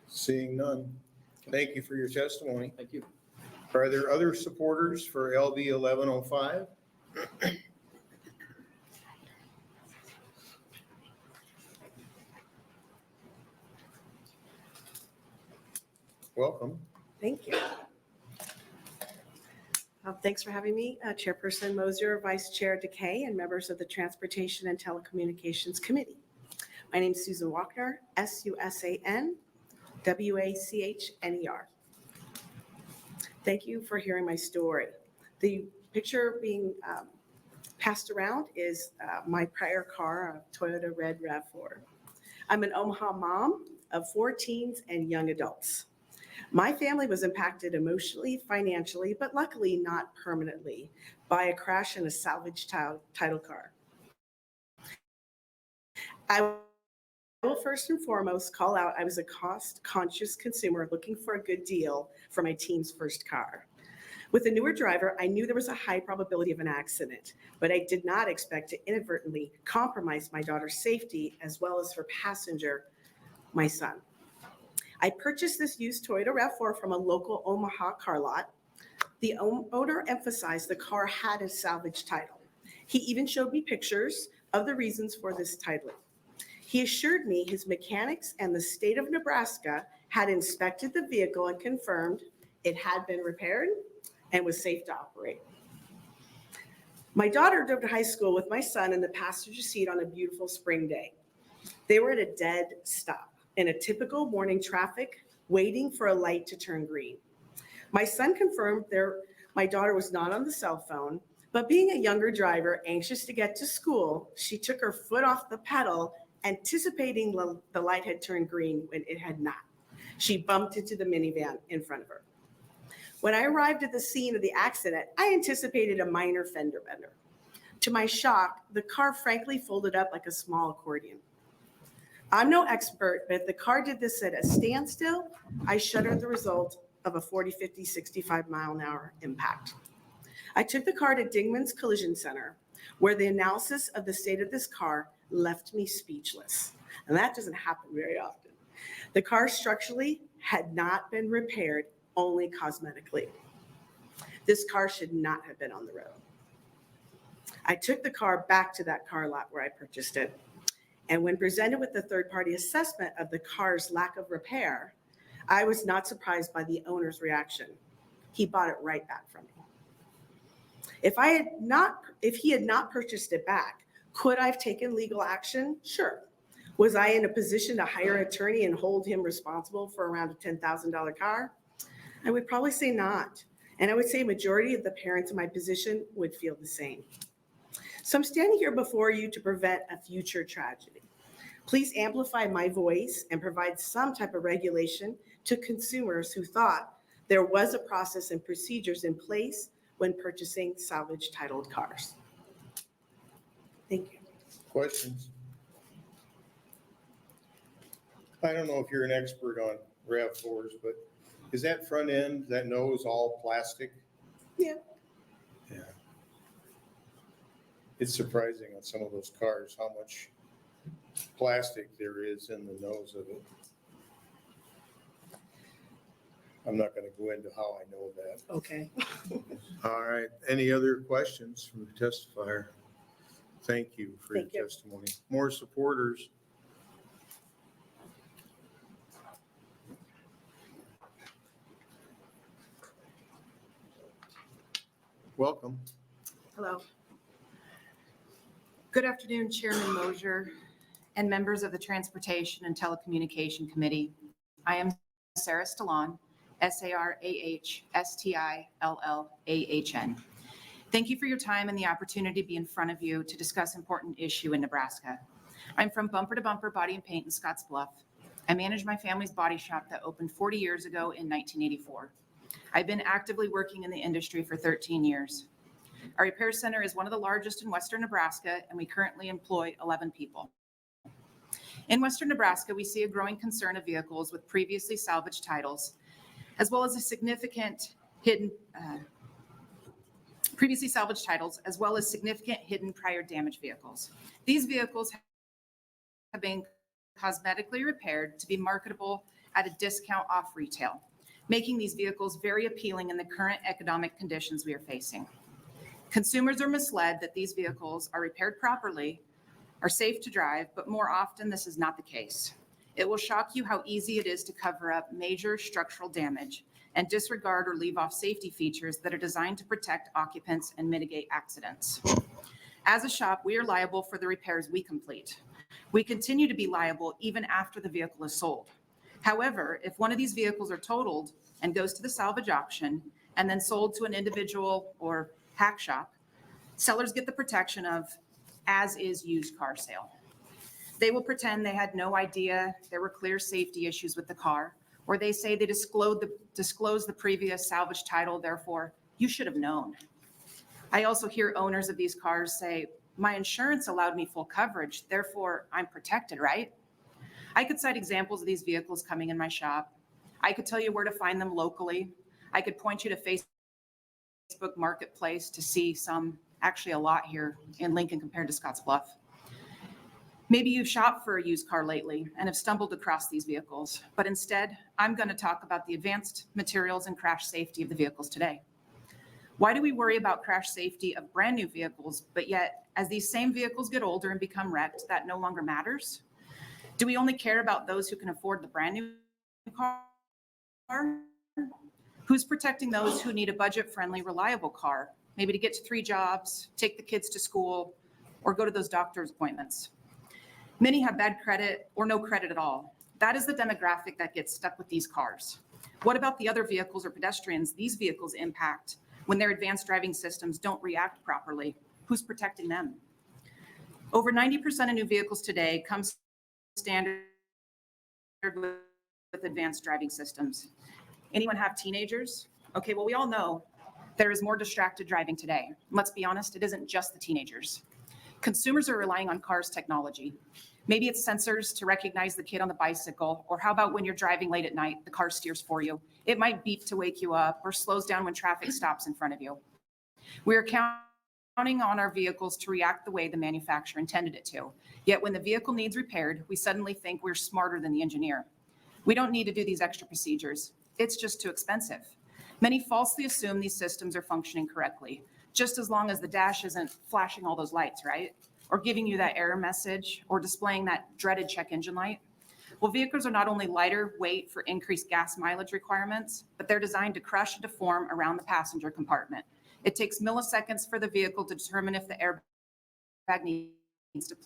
Seeing none. Thank you for your testimony. Thank you. Are there other supporters for LB 1105? Welcome. Thank you. Thanks for having me, Chairperson Mosier, Vice Chair DeKay, and members of the Transportation and Telecommunications Committee. My name is Susan Wachner, SUSAN-WACHNER. Thank you for hearing my story. The picture being passed around is my prior car, a Toyota Red RAV4. I'm an Omaha mom of 4 teens and young adults. My family was impacted emotionally, financially, but luckily not permanently by a crash in a salvage title car. I will first and foremost call out I was a cost-conscious consumer looking for a good deal for my teen's first car. With a newer driver, I knew there was a high probability of an accident, but I did not expect to inadvertently compromise my daughter's safety as well as her passenger, my son. I purchased this used Toyota RAV4 from a local Omaha car lot. The owner emphasized the car had a salvage title. He even showed me pictures of the reasons for this titling. He assured me his mechanics and the state of Nebraska had inspected the vehicle and confirmed it had been repaired and was safe to operate. My daughter drove to high school with my son in the passenger seat on a beautiful spring day. They were at a dead stop in a typical morning traffic, waiting for a light to turn green. My son confirmed my daughter was not on the cell phone, but being a younger driver anxious to get to school, she took her foot off the pedal, anticipating the light had turned green when it had not. She bumped into the minivan in front of her. When I arrived at the scene of the accident, I anticipated a minor fender bender. To my shock, the car frankly folded up like a small accordion. I'm no expert, but if the car did this at a standstill, I shudder at the result of a 40, 50, 65 mile an hour impact. I took the car to Dingman's Collision Center, where the analysis of the state of this car left me speechless. And that doesn't happen very often. The car structurally had not been repaired, only cosmetically. This car should not have been on the road. I took the car back to that car lot where I purchased it. And when presented with the third-party assessment of the car's lack of repair, I was not surprised by the owner's reaction. He bought it right back from me. If he had not purchased it back, could I have taken legal action? Sure. Was I in a position to hire an attorney and hold him responsible for around a $10,000 car? I would probably say not. And I would say a majority of the parents in my position would feel the same. So I'm standing here before you to prevent a future tragedy. Please amplify my voice and provide some type of regulation to consumers who thought there was a process and procedures in place when purchasing salvage titled cars. Thank you. Questions? I don't know if you're an expert on RAV4s, but is that front end, that nose all plastic? Yeah. Yeah. It's surprising on some of those cars how much plastic there is in the nose of it. I'm not going to go into how I know that. Okay. All right. Any other questions from the testifier? Thank you for your testimony. More supporters. Welcome. Hello. Good afternoon, Chairman Mosier and members of the Transportation and Telecommunication Committee. I am Sarah Stallon, SARAHSTILLAHN. Thank you for your time and the opportunity to be in front of you to discuss important issue in Nebraska. I'm from Bumper to Bumper Body and Paint in Scottsbluff. I manage my family's body shop that opened 40 years ago in 1984. I've been actively working in the industry for 13 years. Our repair center is one of the largest in Western Nebraska, and we currently employ 11 people. In Western Nebraska, we see a growing concern of vehicles with previously salvaged titles, as well as a significant hidden prior damage vehicles. These vehicles have been cosmetically repaired to be marketable at a discount off retail, making these vehicles very appealing in the current economic conditions we are facing. Consumers are misled that these vehicles are repaired properly, are safe to drive, but more often this is not the case. It will shock you how easy it is to cover up major structural damage and disregard or leave off safety features that are designed to protect occupants and mitigate accidents. As a shop, we are liable for the repairs we complete. We continue to be liable even after the vehicle is sold. However, if one of these vehicles are totaled and goes to the salvage auction and then sold to an individual or hack shop, sellers get the protection of as-is used car sale. They will pretend they had no idea there were clear safety issues with the car, or they say they disclosed the previous salvage title, therefore you should have known. I also hear owners of these cars say, my insurance allowed me full coverage, therefore I'm protected, right? I could cite examples of these vehicles coming in my shop. I could tell you where to find them locally. I could point you to Facebook Marketplace to see some, actually a lot here in Lincoln compared to Scottsbluff. Maybe you've shopped for a used car lately and have stumbled across these vehicles, but instead, I'm going to talk about the advanced materials and crash safety of the vehicles today. Why do we worry about crash safety of brand new vehicles, but yet as these same vehicles get older and become wrecked, that no longer matters? Do we only care about those who can afford the brand new car? Who's protecting those who need a budget-friendly, reliable car, maybe to get to 3 jobs, take the kids to school, or go to those doctor's appointments. Many have bad credit or no credit at all. That is the demographic that gets stuck with these cars. What about the other vehicles or pedestrians these vehicles impact when their advanced driving systems don't react properly? Who's protecting them? Over 90% of new vehicles today come standard with advanced driving systems. Anyone have teenagers? Okay, well, we all know there is more distracted driving today. Let's be honest, it isn't just the teenagers. Consumers are relying on cars' technology. Maybe it's sensors to recognize the kid on the bicycle, or how about when you're driving late at night, the car steers for you. It might beep to wake you up or slows down when traffic stops in front of you. We are counting on our vehicles to react the way the manufacturer intended it to. Yet when the vehicle needs repaired, we suddenly think we're smarter than the engineer. We don't need to do these extra procedures. It's just too expensive. Many falsely assume these systems are functioning correctly, just as long as the dash isn't flashing all those lights, right? Or giving you that error message or displaying that dreaded check engine light. Well, vehicles are not only lighter weight for increased gas mileage requirements, but they're designed to crush and deform around the passenger compartment. It takes milliseconds for the vehicle to determine if the airbag needs to be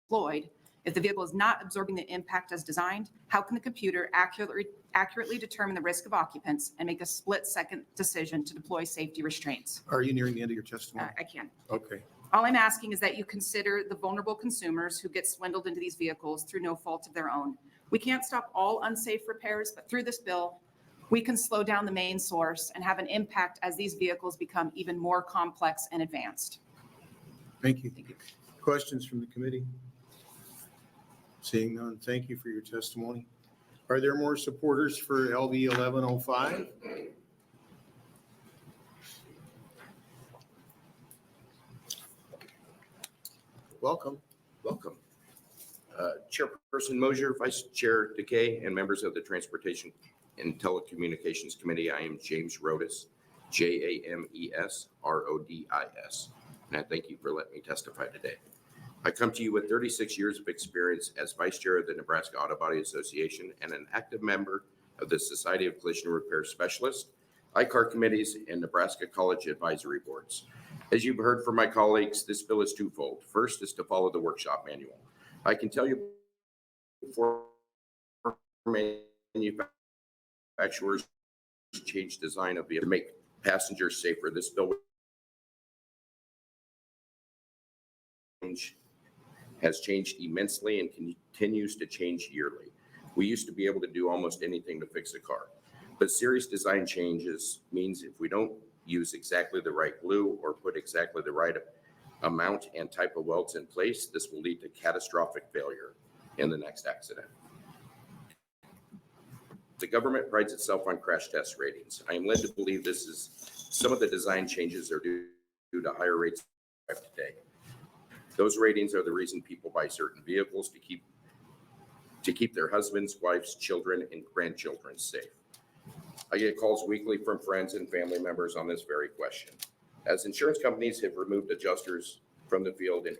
deployed. If the vehicle is not absorbing the impact as designed, how can the computer accurately determine the risk of occupants and make a split-second decision to deploy safety restraints? Are you nearing the end of your testimony? I can. Okay. All I'm asking is that you consider the vulnerable consumers who get swindled into these vehicles through no fault of their own. We can't stop all unsafe repairs, but through this bill, we can slow down the main source and have an impact as these vehicles become even more complex and advanced. Thank you. Questions from the committee? Seeing none, thank you for your testimony. Are there more supporters for LB 1105? Welcome. Welcome. Chairperson Mosier, Vice Chair DeKay, and members of the Transportation and Telecommunications Committee, I am James Rodis, Jamesrodis. And I thank you for letting me testify today. I come to you with 36 years of experience as Vice Chair of the Nebraska Auto Body Association and an active member of the Society of Collision Repair Specialists, ICAR committees, and Nebraska College Advisory Boards. As you've heard from my colleagues, this bill is twofold. First is to follow the workshop manual. I can tell you before manufacturers change design of vehicles to make passengers safer, this bill has changed immensely and continues to change yearly. We used to be able to do almost anything to fix a car, but serious design changes means if we don't use exactly the right glue or put exactly the right amount and type of welds in place, this will lead to catastrophic failure in the next accident. The government prides itself on crash test ratings. I am led to believe some of the design changes are due to higher rates of today. Those ratings are the reason people buy certain vehicles to keep their husbands, wives, children, and grandchildren safe. I get calls weekly from friends and family members on this very question. As insurance companies have removed adjusters from the field and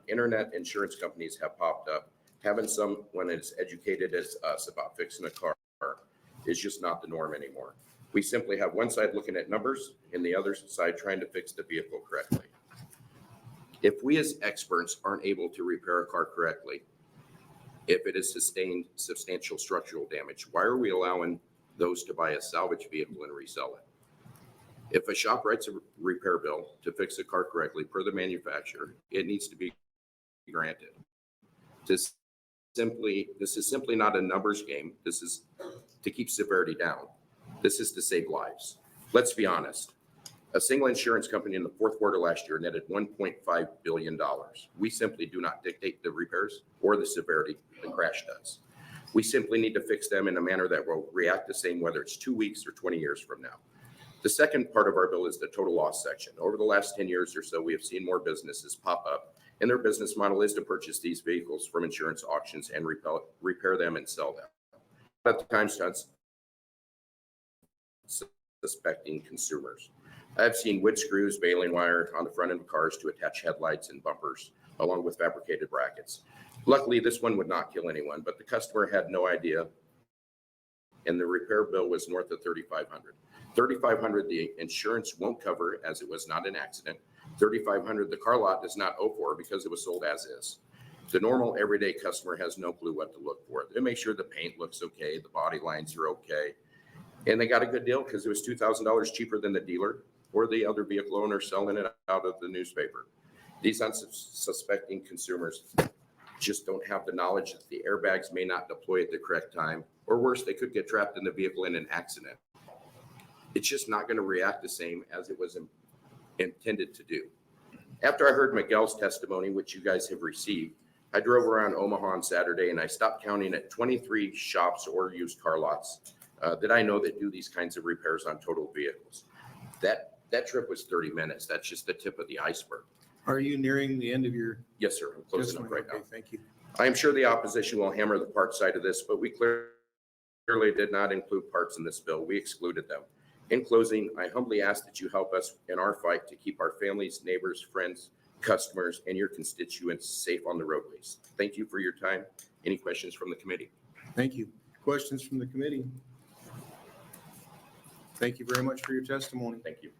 internet insurance companies have popped up, having someone as educated as us about fixing a car is just not the norm anymore. We simply have one side looking at numbers and the other side trying to fix the vehicle correctly. If we as experts aren't able to repair a car correctly, if it has sustained substantial structural damage, why are we allowing those to buy a salvage vehicle and resell it? If a shop writes a repair bill to fix a car correctly per the manufacturer, it needs to be granted. This is simply not a numbers game. This is to keep severity down. This is to save lives. Let's be honest. A single insurance company in the fourth quarter last year netted $1.5 billion. We simply do not dictate the repairs or the severity, the crash does. We simply need to fix them in a manner that will react the same whether it's 2 weeks or 20 years from now. The second part of our bill is the total loss section. Over the last 10 years or so, we have seen more businesses pop up, and their business model is to purchase these vehicles from insurance auctions and repair them and sell them. At the time, suspecting consumers. I've seen wood screws, baling wire on the front end of cars to attach headlights and bumpers, along with fabricated brackets. Luckily, this one would not kill anyone, but the customer had no idea, and the repair bill was north of $3,500. $3,500, the insurance won't cover as it was not an accident. $3,500, the car lot does not owe for because it was sold as is. The normal everyday customer has no clue what to look for. They make sure the paint looks okay, the body lines are okay. And they got a good deal because it was $2,000 cheaper than the dealer or the other vehicle owner selling it out of the newspaper. These unsuspecting consumers just don't have the knowledge that the airbags may not deploy at the correct time, or worse, they could get trapped in the vehicle in an accident. It's just not going to react the same as it was intended to do. After I heard Miguel's testimony, which you guys have received, I drove around Omaha on Saturday and I stopped counting at 23 shops or used car lots that I know that do these kinds of repairs on total vehicles. That trip was 30 minutes. That's just the tip of the iceberg. Are you nearing the end of your? Yes, sir. I'm closing up right now. Okay, thank you. I am sure the opposition will hammer the parts side of this, but we clearly did not include parts in this bill. We excluded them. In closing, I humbly ask that you help us in our fight to keep our families, neighbors, friends, customers, and your constituents safe on the roadways. Thank you for your time. Any questions from the committee? Thank you. Questions from the committee? Thank you very much for your testimony. Thank you.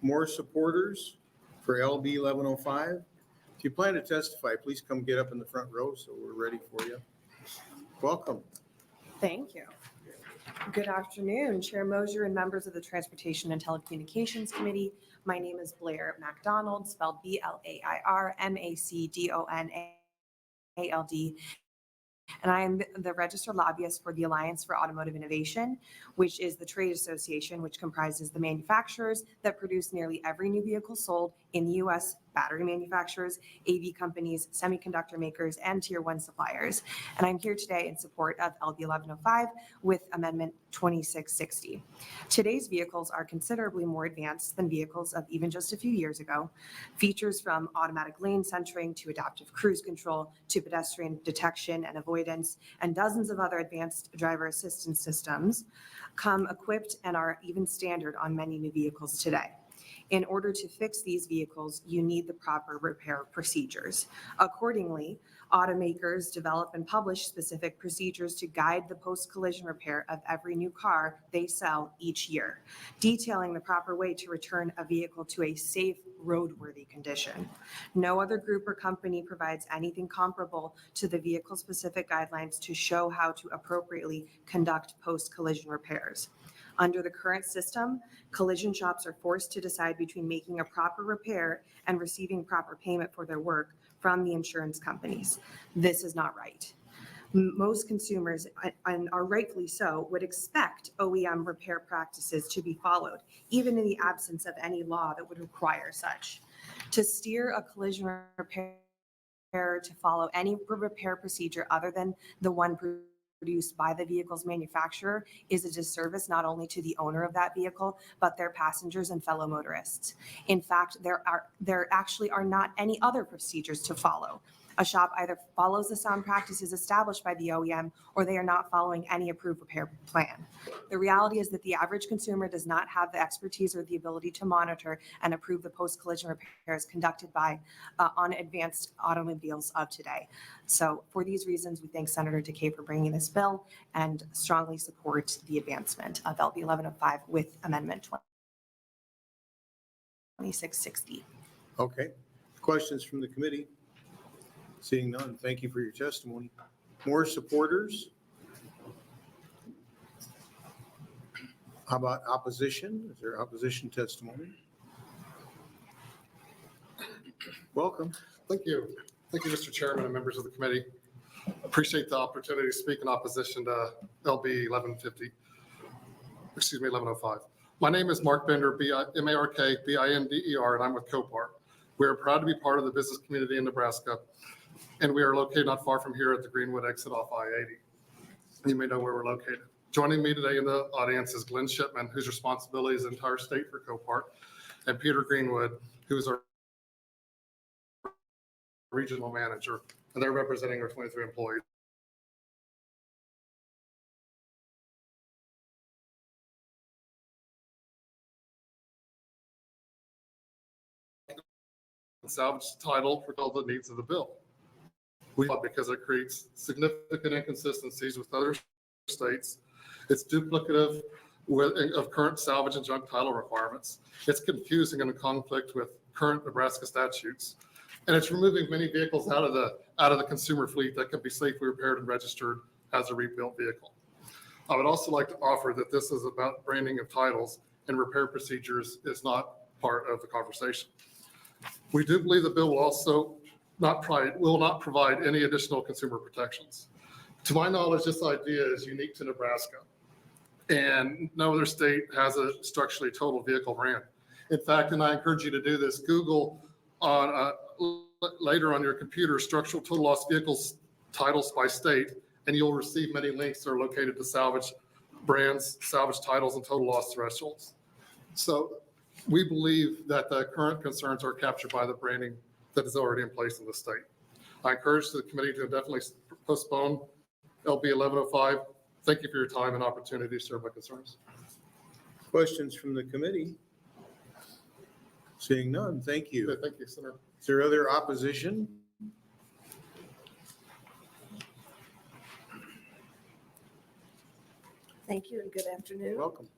More supporters for LB 1105? If you plan to testify, please come get up in the front row so we're ready for you. Welcome. Thank you. Good afternoon, Chair Mosier and members of the Transportation and Telecommunications Committee. My name is Blair MacDonald, spelled Blair Macdonald, and I am the registered lobbyist for the Alliance for Automotive Innovation, which is the trade association which comprises the manufacturers that produce nearly every new vehicle sold in the U.S., battery manufacturers, AV companies, semiconductor makers, and tier 1 suppliers. And I'm here today in support of LB 1105 with Amendment 2660. Today's vehicles are considerably more advanced than vehicles of even just a few years ago. Features from automatic lane centering to adaptive cruise control to pedestrian detection and avoidance and dozens of other advanced driver assistance systems come equipped and are even standard on many new vehicles today. In order to fix these vehicles, you need the proper repair procedures. Accordingly, automakers develop and publish specific procedures to guide the post-collision repair of every new car they sell each year, detailing the proper way to return a vehicle to a safe, roadworthy condition. No other group or company provides anything comparable to the vehicle-specific guidelines to show how to appropriately conduct post-collision repairs. Under the current system, collision shops are forced to decide between making a proper repair and receiving proper payment for their work from the insurance companies. This is not right. Most consumers, and are rightfully so, would expect OEM repair practices to be followed, even in the absence of any law that would require such. To steer a collision repair to follow any repair procedure other than the one produced by the vehicle's manufacturer is a disservice not only to the owner of that vehicle, but their passengers and fellow motorists. In fact, there actually are not any other procedures to follow. A shop either follows the sound practices established by the OEM or they are not following any approved repair plan. The reality is that the average consumer does not have the expertise or the ability to monitor and approve the post-collision repairs conducted by on advanced automobiles of today. So for these reasons, we thank Senator DeKay for bringing this bill and strongly support the advancement of LB 1105 with Amendment 2660. Okay. Questions from the committee? Seeing none, thank you for your testimony. More supporters? How about opposition? Is there opposition testimony? Welcome. Thank you. Thank you, Mr. Chairman and members of the committee. Appreciate the opportunity to speak in opposition to LB 1105. My name is Mark Bender, M-A-R-K, B-I-N-D-E-R, and I'm with Copart. We are proud to be part of the business community in Nebraska, and we are located not far from here at the Greenwood exit off I-80. You may know where we're located. Joining me today in the audience is Glenn Shipman, whose responsibility is the entire state for Copart, and Peter Greenwood, who is our regional manager, and they're representing our 23 employees. Salvage title for all the needs of the bill. Because it creates significant inconsistencies with other states. It's duplicative of current salvage and junk title requirements. It's confusing and in conflict with current Nebraska statutes. And it's removing many vehicles out of the consumer fleet that can be safely repaired and registered as a rebuilt vehicle. I would also like to offer that this is about branding of titles, and repair procedures is not part of the conversation. We do believe the bill will also not provide any additional consumer protections. To my knowledge, this idea is unique to Nebraska, and no other state has a structurally total vehicle brand. In fact, and I encourage you to do this, Google on later on your computer structural total loss vehicles titles by state, and you'll receive many links that are located to salvage brands, salvage titles, and total loss thresholds. So we believe that the current concerns are captured by the branding that is already in place in the state. I encourage the committee to definitely postpone LB 1105. Thank you for your time and opportunity to serve my concerns. Questions from the committee? Seeing none, thank you. Okay, thank you, Senator. Is there other opposition? Thank you and good afternoon. Welcome.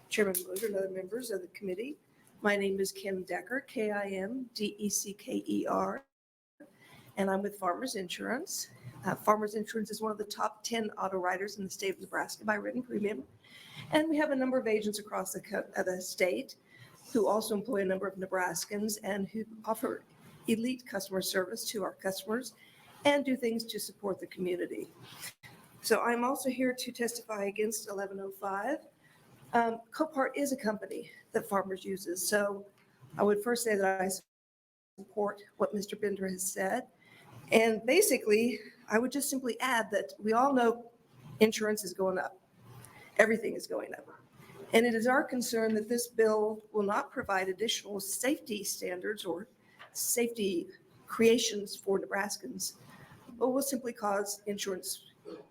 Chairman Moser and other members of the committee. My name is Kim Decker, K-I-M-D-E-C-K-E-R, and I'm with Farmers Insurance. Farmers Insurance is one of the top 10 auto writers in the state of Nebraska by written premium. And we have a number of agents across the state who also employ a number of Nebraskans and who offer elite customer service to our customers and do things to support the community. So I'm also here to testify against 1105. Copart is a company that Farmers uses. So I would first say that I support what Mr. Bender has said. And basically, I would just simply add that we all know insurance is going up. Everything is going up. And it is our concern that this bill will not provide additional safety standards or safety creations for Nebraskans, but will simply cause insurance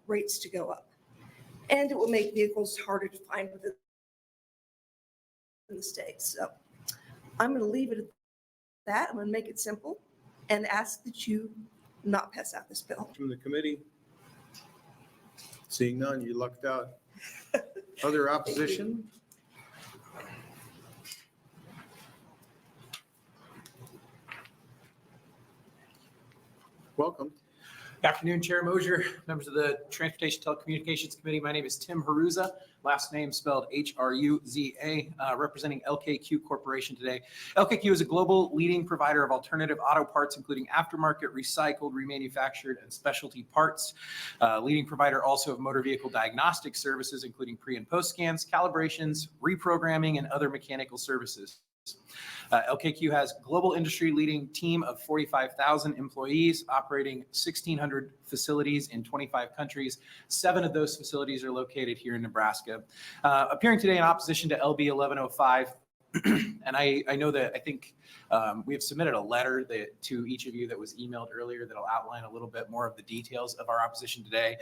rates to go up. And it will make vehicles harder to find within the state. So I'm going to leave it at that. I'm going to make it simple and ask that you not pass out this bill. From the committee? Seeing none, you lucked out. Other opposition? Welcome. Afternoon, Chair Mosier, members of the Transportation Telecommunications Committee. My name is Tim Haruza, last name spelled H-R-U-Z-A, representing LKQ Corporation today. LKQ is a global leading provider of alternative auto parts, including aftermarket, recycled, remanufactured, and specialty parts. Leading provider also of motor vehicle diagnostic services, including pre and post scans, calibrations, reprogramming, and other mechanical services. LKQ has global industry leading team of 45,000 employees operating 1,600 facilities in 25 countries. 7 of those facilities are located here in Nebraska. Appearing today in opposition to LB 1105, and I know that I think we have submitted a letter to each of you that was emailed earlier that'll outline a little bit more of the details of our opposition today.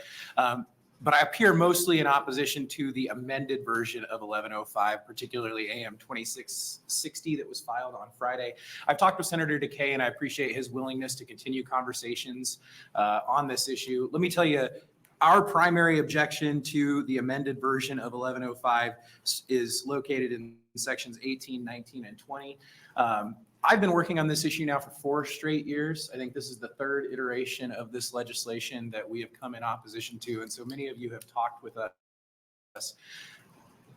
But I appear mostly in opposition to the amended version of 1105, particularly AM 2660 that was filed on Friday. I've talked with Senator DeKay, and I appreciate his willingness to continue conversations on this issue. Let me tell you, our primary objection to the amended version of 1105 is located in sections 18, 19, and 20. I've been working on this issue now for 4 straight years. I think this is the 3rd iteration of this legislation that we have come in opposition to. And so many of you have talked with us.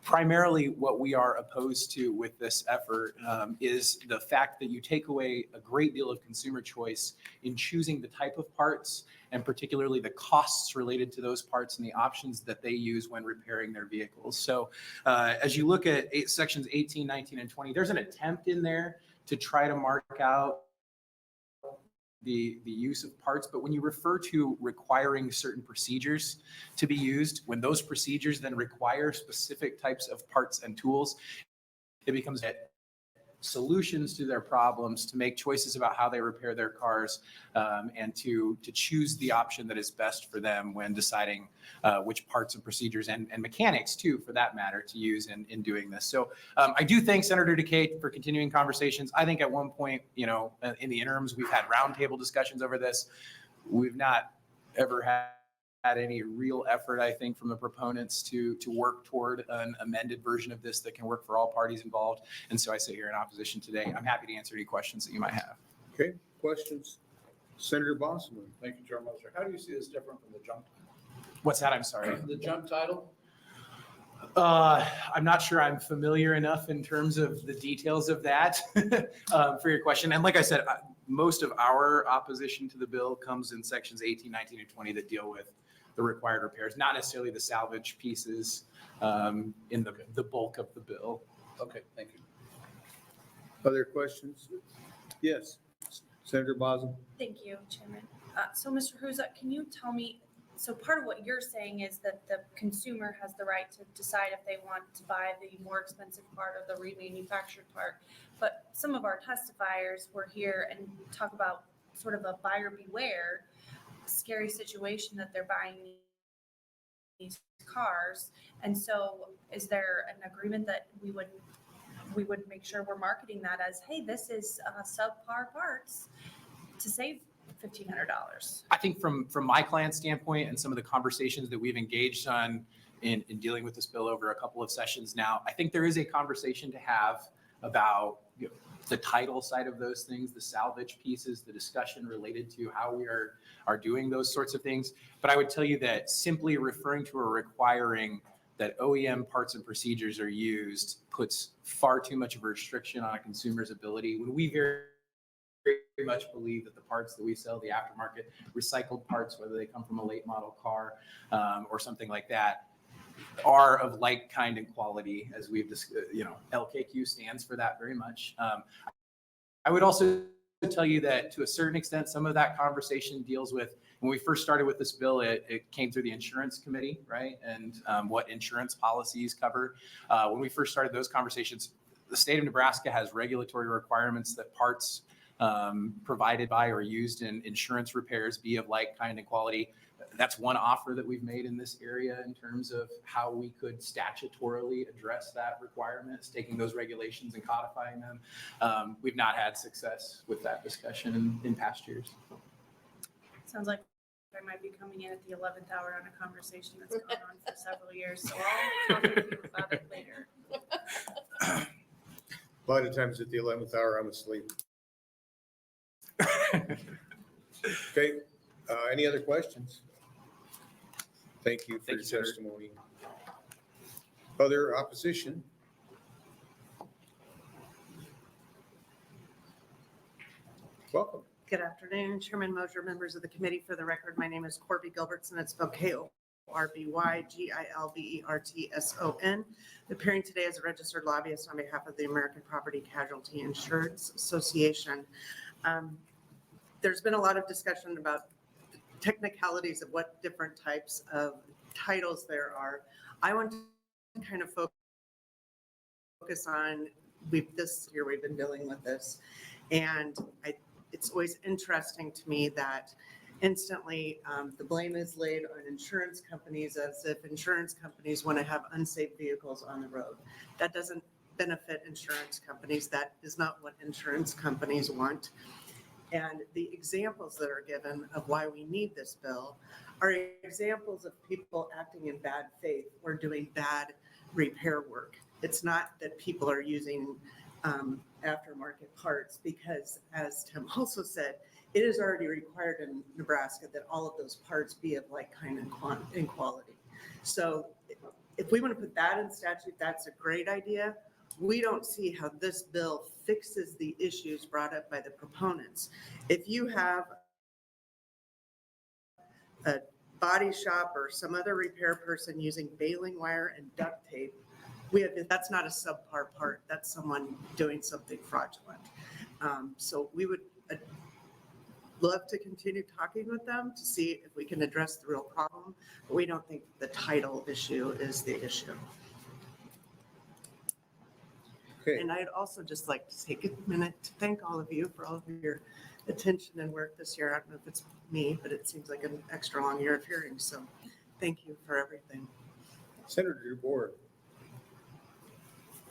Primarily what we are opposed to with this effort is the fact that you take away a great deal of consumer choice in choosing the type of parts and particularly the costs related to those parts and the options that they use when repairing their vehicles. So as you look at sections 18, 19, and 20, there's an attempt in there to try to mark out the use of parts. But when you refer to requiring certain procedures to be used, when those procedures then require specific types of parts and tools, it becomes solutions to their problems, to make choices about how they repair their cars, and to choose the option that is best for them when deciding which parts and procedures and mechanics too, for that matter, to use in doing this. So I do thank Senator DeKay for continuing conversations. I think at one point, in the interims, we've had roundtable discussions over this. We've not ever had any real effort, I think, from the proponents to work toward an amended version of this that can work for all parties involved. And so I sit here in opposition today. I'm happy to answer any questions that you might have. Okay, questions? Senator Bosselman. Thank you, Chair Moser. How do you see this different from the jump? What's that? I'm sorry. The jump title? I'm not sure I'm familiar enough in terms of the details of that for your question. And like I said, most of our opposition to the bill comes in sections 18, 19, and 20 that deal with the required repairs, not necessarily the salvage pieces in the bulk of the bill. Okay, thank you. Other questions? Yes, Senator Bosselman. Thank you, Chairman. So Mr. Hruza, can you tell me, so part of what you're saying is that the consumer has the right to decide if they want to buy the more expensive part or the remanufactured part. But some of our testifiers were here and talk about sort of a buyer beware, scary situation that they're buying these cars. And so is there an agreement that we would make sure we're marketing that as, hey, this is subpar parts to save $1,500? I think from my client standpoint and some of the conversations that we've engaged on in dealing with this bill over a couple of sessions now, I think there is a conversation to have about the title side of those things, the salvage pieces, the discussion related to how we are doing those sorts of things. But I would tell you that simply referring to or requiring that OEM parts and procedures are used puts far too much of a restriction on a consumer's ability, when we very much believe that the parts that we sell, the aftermarket recycled parts, whether they come from a late model car or something like that, are of like kind and quality, as we've discussed. LKQ stands for that very much. I would also tell you that to a certain extent, some of that conversation deals with, when we first started with this bill, it came through the insurance committee, right? And what insurance policies cover. When we first started those conversations, the state of Nebraska has regulatory requirements that parts provided by or used in insurance repairs be of like kind and quality. That's one offer that we've made in this area in terms of how we could statutorily address that requirement, taking those regulations and codifying them. We've not had success with that discussion in past years. Sounds like I might be coming in at the 11th hour on a conversation that's gone on for several years, so I'll talk with you about it later. A lot of times at the 11th hour, I'm asleep. Okay, any other questions? Thank you for your testimony. Other opposition? Welcome. Good afternoon, Chairman Moser, members of the committee. For the record, my name is Corby Gilbertson. It's spelled K-O-R-B-Y-G-I-L-B-E-R-T-S-O-N. Appearing today as a registered lobbyist on behalf of the American Property Casualty Insurance Association. There's been a lot of discussion about technicalities of what different types of titles there are. I want to kind of focus on, this year we've been dealing with this, and it's always interesting to me that instantly the blame is laid on insurance companies, as if insurance companies want to have unsafe vehicles on the road. That doesn't benefit insurance companies. That is not what insurance companies want. And the examples that are given of why we need this bill are examples of people acting in bad faith or doing bad repair work. It's not that people are using aftermarket parts, because as Tim also said, it is already required in Nebraska that all of those parts be of like kind and quality. So if we want to put that in statute, that's a great idea. We don't see how this bill fixes the issues brought up by the proponents. If you have a body shop or some other repair person using baling wire and duct tape, that's not a subpar part. That's someone doing something fraudulent. So we would love to continue talking with them to see if we can address the real problem, but we don't think the title issue is the issue. Okay. And I'd also just like to take a minute to thank all of you for all of your attention and work this year. I don't know if it's me, but it seems like an extra long year of hearings. So thank you for everything. Senator DeBoer.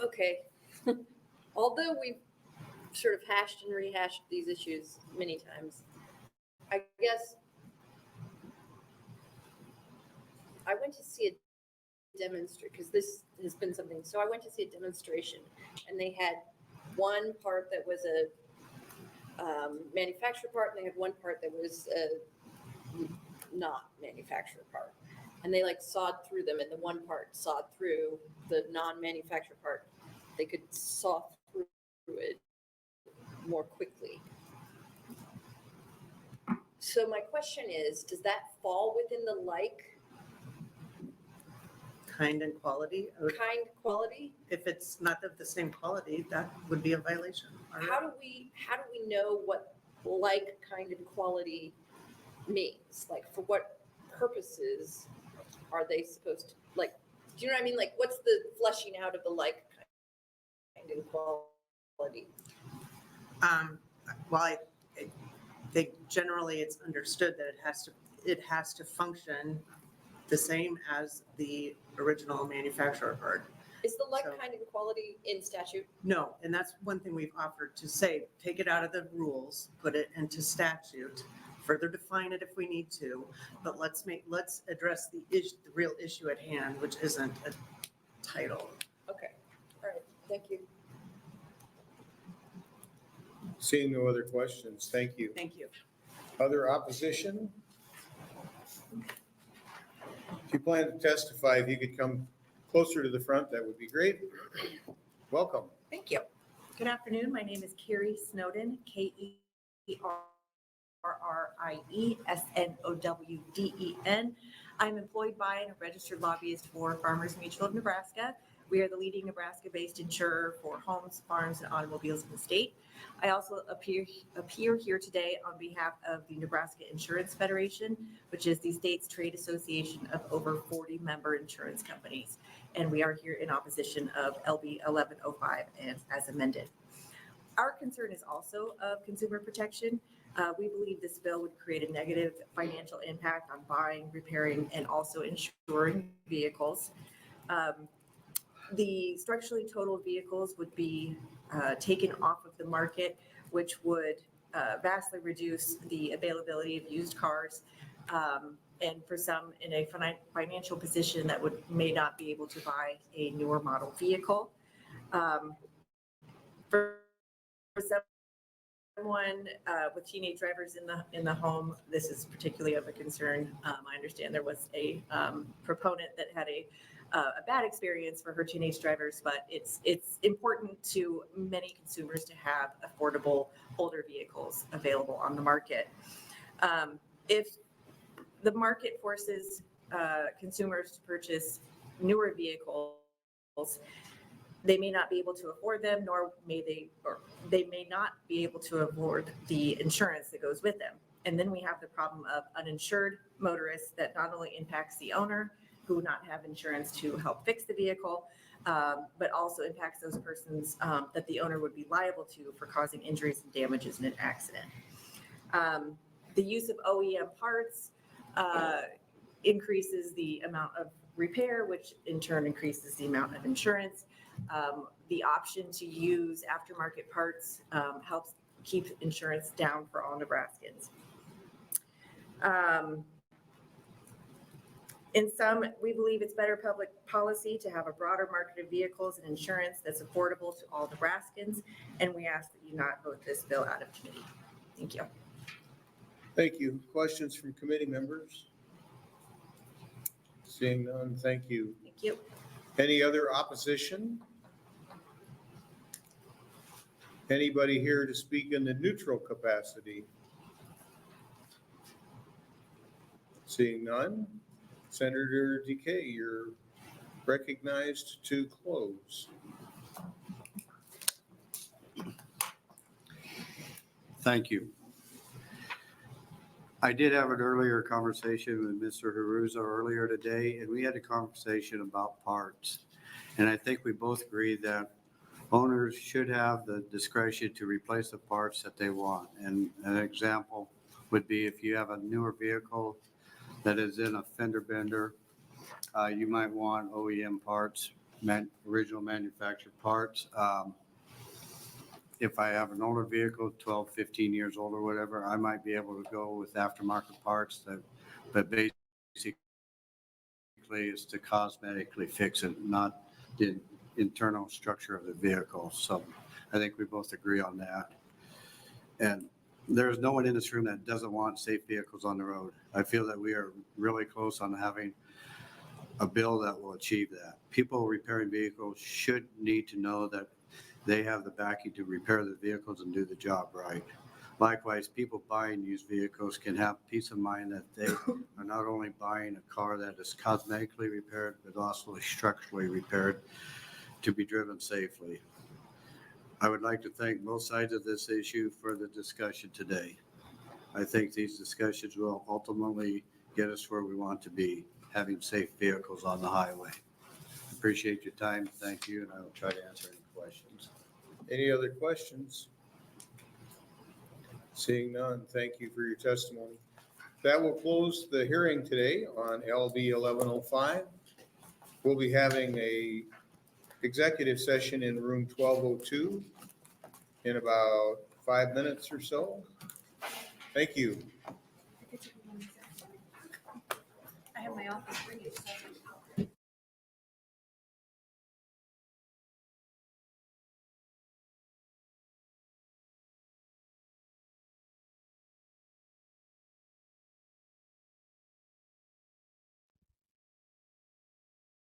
Okay. Although we've sort of hashed and rehashed these issues many times, I guess I went to see a demonstration, because this has been something, so I went to see a demonstration, and they had one part that was a manufacturer part, and they had one part that was a not manufacturer part. And they like sawed through them, and the one part sawed through the non-manufacturer part. They could saw through it more quickly. So my question is, does that fall within the like Kind and quality. kind quality? If it's not of the same quality, that would be a violation. How do we know what like kind and quality means? Like, for what purposes are they supposed to, like, do you know what I mean? Like, what's the fleshing out of the like kind and quality? Well, I think generally it's understood that it has to function the same as the original manufacturer part. Is the like kind and quality in statute? No, and that's one thing we've offered to say, take it out of the rules, put it into statute, further define it if we need to, but let's address the real issue at hand, which isn't a title. Okay, all right, thank you. Seeing no other questions, thank you. Thank you. Other opposition? If you plan to testify, if you could come closer to the front, that would be great. Welcome. Thank you. Good afternoon. My name is Carrie Snowden, KERRIESNOWDEN. I'm employed by and a registered lobbyist for Farmers Mutual of Nebraska. We are the leading Nebraska-based insurer for homes, farms, and automobiles in the state. I also appear here today on behalf of the Nebraska Insurance Federation, which is the state's trade association of over 40 member insurance companies. And we are here in opposition of LB 1105 as amended. Our concern is also of consumer protection. We believe this bill would create a negative financial impact on buying, repairing, and also insuring vehicles. The structurally totaled vehicles would be taken off of the market, which would vastly reduce the availability of used cars, and for some in a financial position that may not be able to buy a newer model vehicle. For someone with teenage drivers in the home, this is particularly of a concern. I understand there was a proponent that had a bad experience for her teenage drivers, but it's important to many consumers to have affordable older vehicles available on the market. If the market forces consumers to purchase newer vehicles, they may not be able to afford them, nor they may not be able to afford the insurance that goes with them. And then we have the problem of uninsured motorists that not only impacts the owner, who not have insurance to help fix the vehicle, but also impacts those persons that the owner would be liable to for causing injuries and damages in an accident. The use of OEM parts increases the amount of repair, which in turn increases the amount of insurance. The option to use aftermarket parts helps keep insurance down for all Nebraskans. In sum, we believe it's better public policy to have a broader market of vehicles and insurance that's affordable to all Nebraskans, and we ask that you not vote this bill out of committee. Thank you. Thank you. Questions from committee members? Seeing none, thank you. Thank you. Any other opposition? Anybody here to speak in the neutral capacity? Seeing none, Senator DeKay, you're recognized to close. Thank you. I did have an earlier conversation with Mr. Haruza earlier today, and we had a conversation about parts. And I think we both agreed that owners should have the discretion to replace the parts that they want. And an example would be if you have a newer vehicle that is in a fender bender, you might want OEM parts, original manufactured parts. If I have an older vehicle, 12, 15 years old or whatever, I might be able to go with aftermarket parts that basically basically is to cosmetically fix it, not the internal structure of the vehicle. So I think we both agree on that. And there's no one in this room that doesn't want safe vehicles on the road. I feel that we are really close on having a bill that will achieve that. People repairing vehicles should need to know that they have the backing to repair the vehicles and do the job right. Likewise, people buying used vehicles can have peace of mind that they are not only buying a car that is cosmetically repaired, but also structurally repaired to be driven safely. I would like to thank both sides of this issue for the discussion today. I think these discussions will ultimately get us where we want to be, having safe vehicles on the highway. Appreciate your time. Thank you, and I will try to answer any questions. Any other questions? Seeing none, thank you for your testimony. That will close the hearing today on LB 1105. We'll be having a executive session in room 1202 in about 5 minutes or so. Thank you. I have my office for you, so.